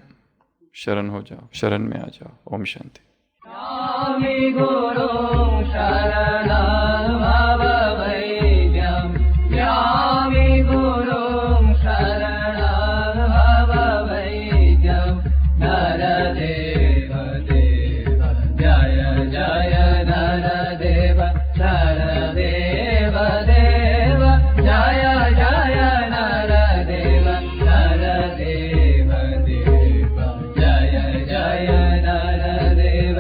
शरण हो जाओ, शरण में आ जाओ। ओम शांति। यामि गुरुं शरणं भव वैद्यं, यामि गुरुं शरणं भव वैद्यं, नरदेव देव जय जय नरदेव, नरदेव देव जय जय नरदेव, नरदेव देव जय जय नरदेव।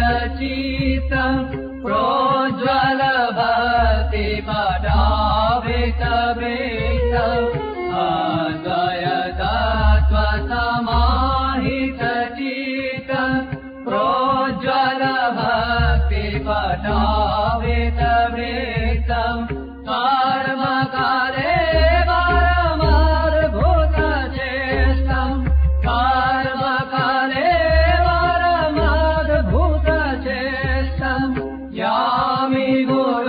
अद्वैतात्मसमाहितचित्तं प्रोज्ज्वल भक्तिपदाभितवेक्तम्, अद्वैतात्मसमाहितचित्तं प्रोज्ज्वल भक्तिपदाभितवेक्तम्, कर्मकारे परमद्भुतचेष्टं, कर्मकारे परमद्भुतचेष्टं, यामि गुरुं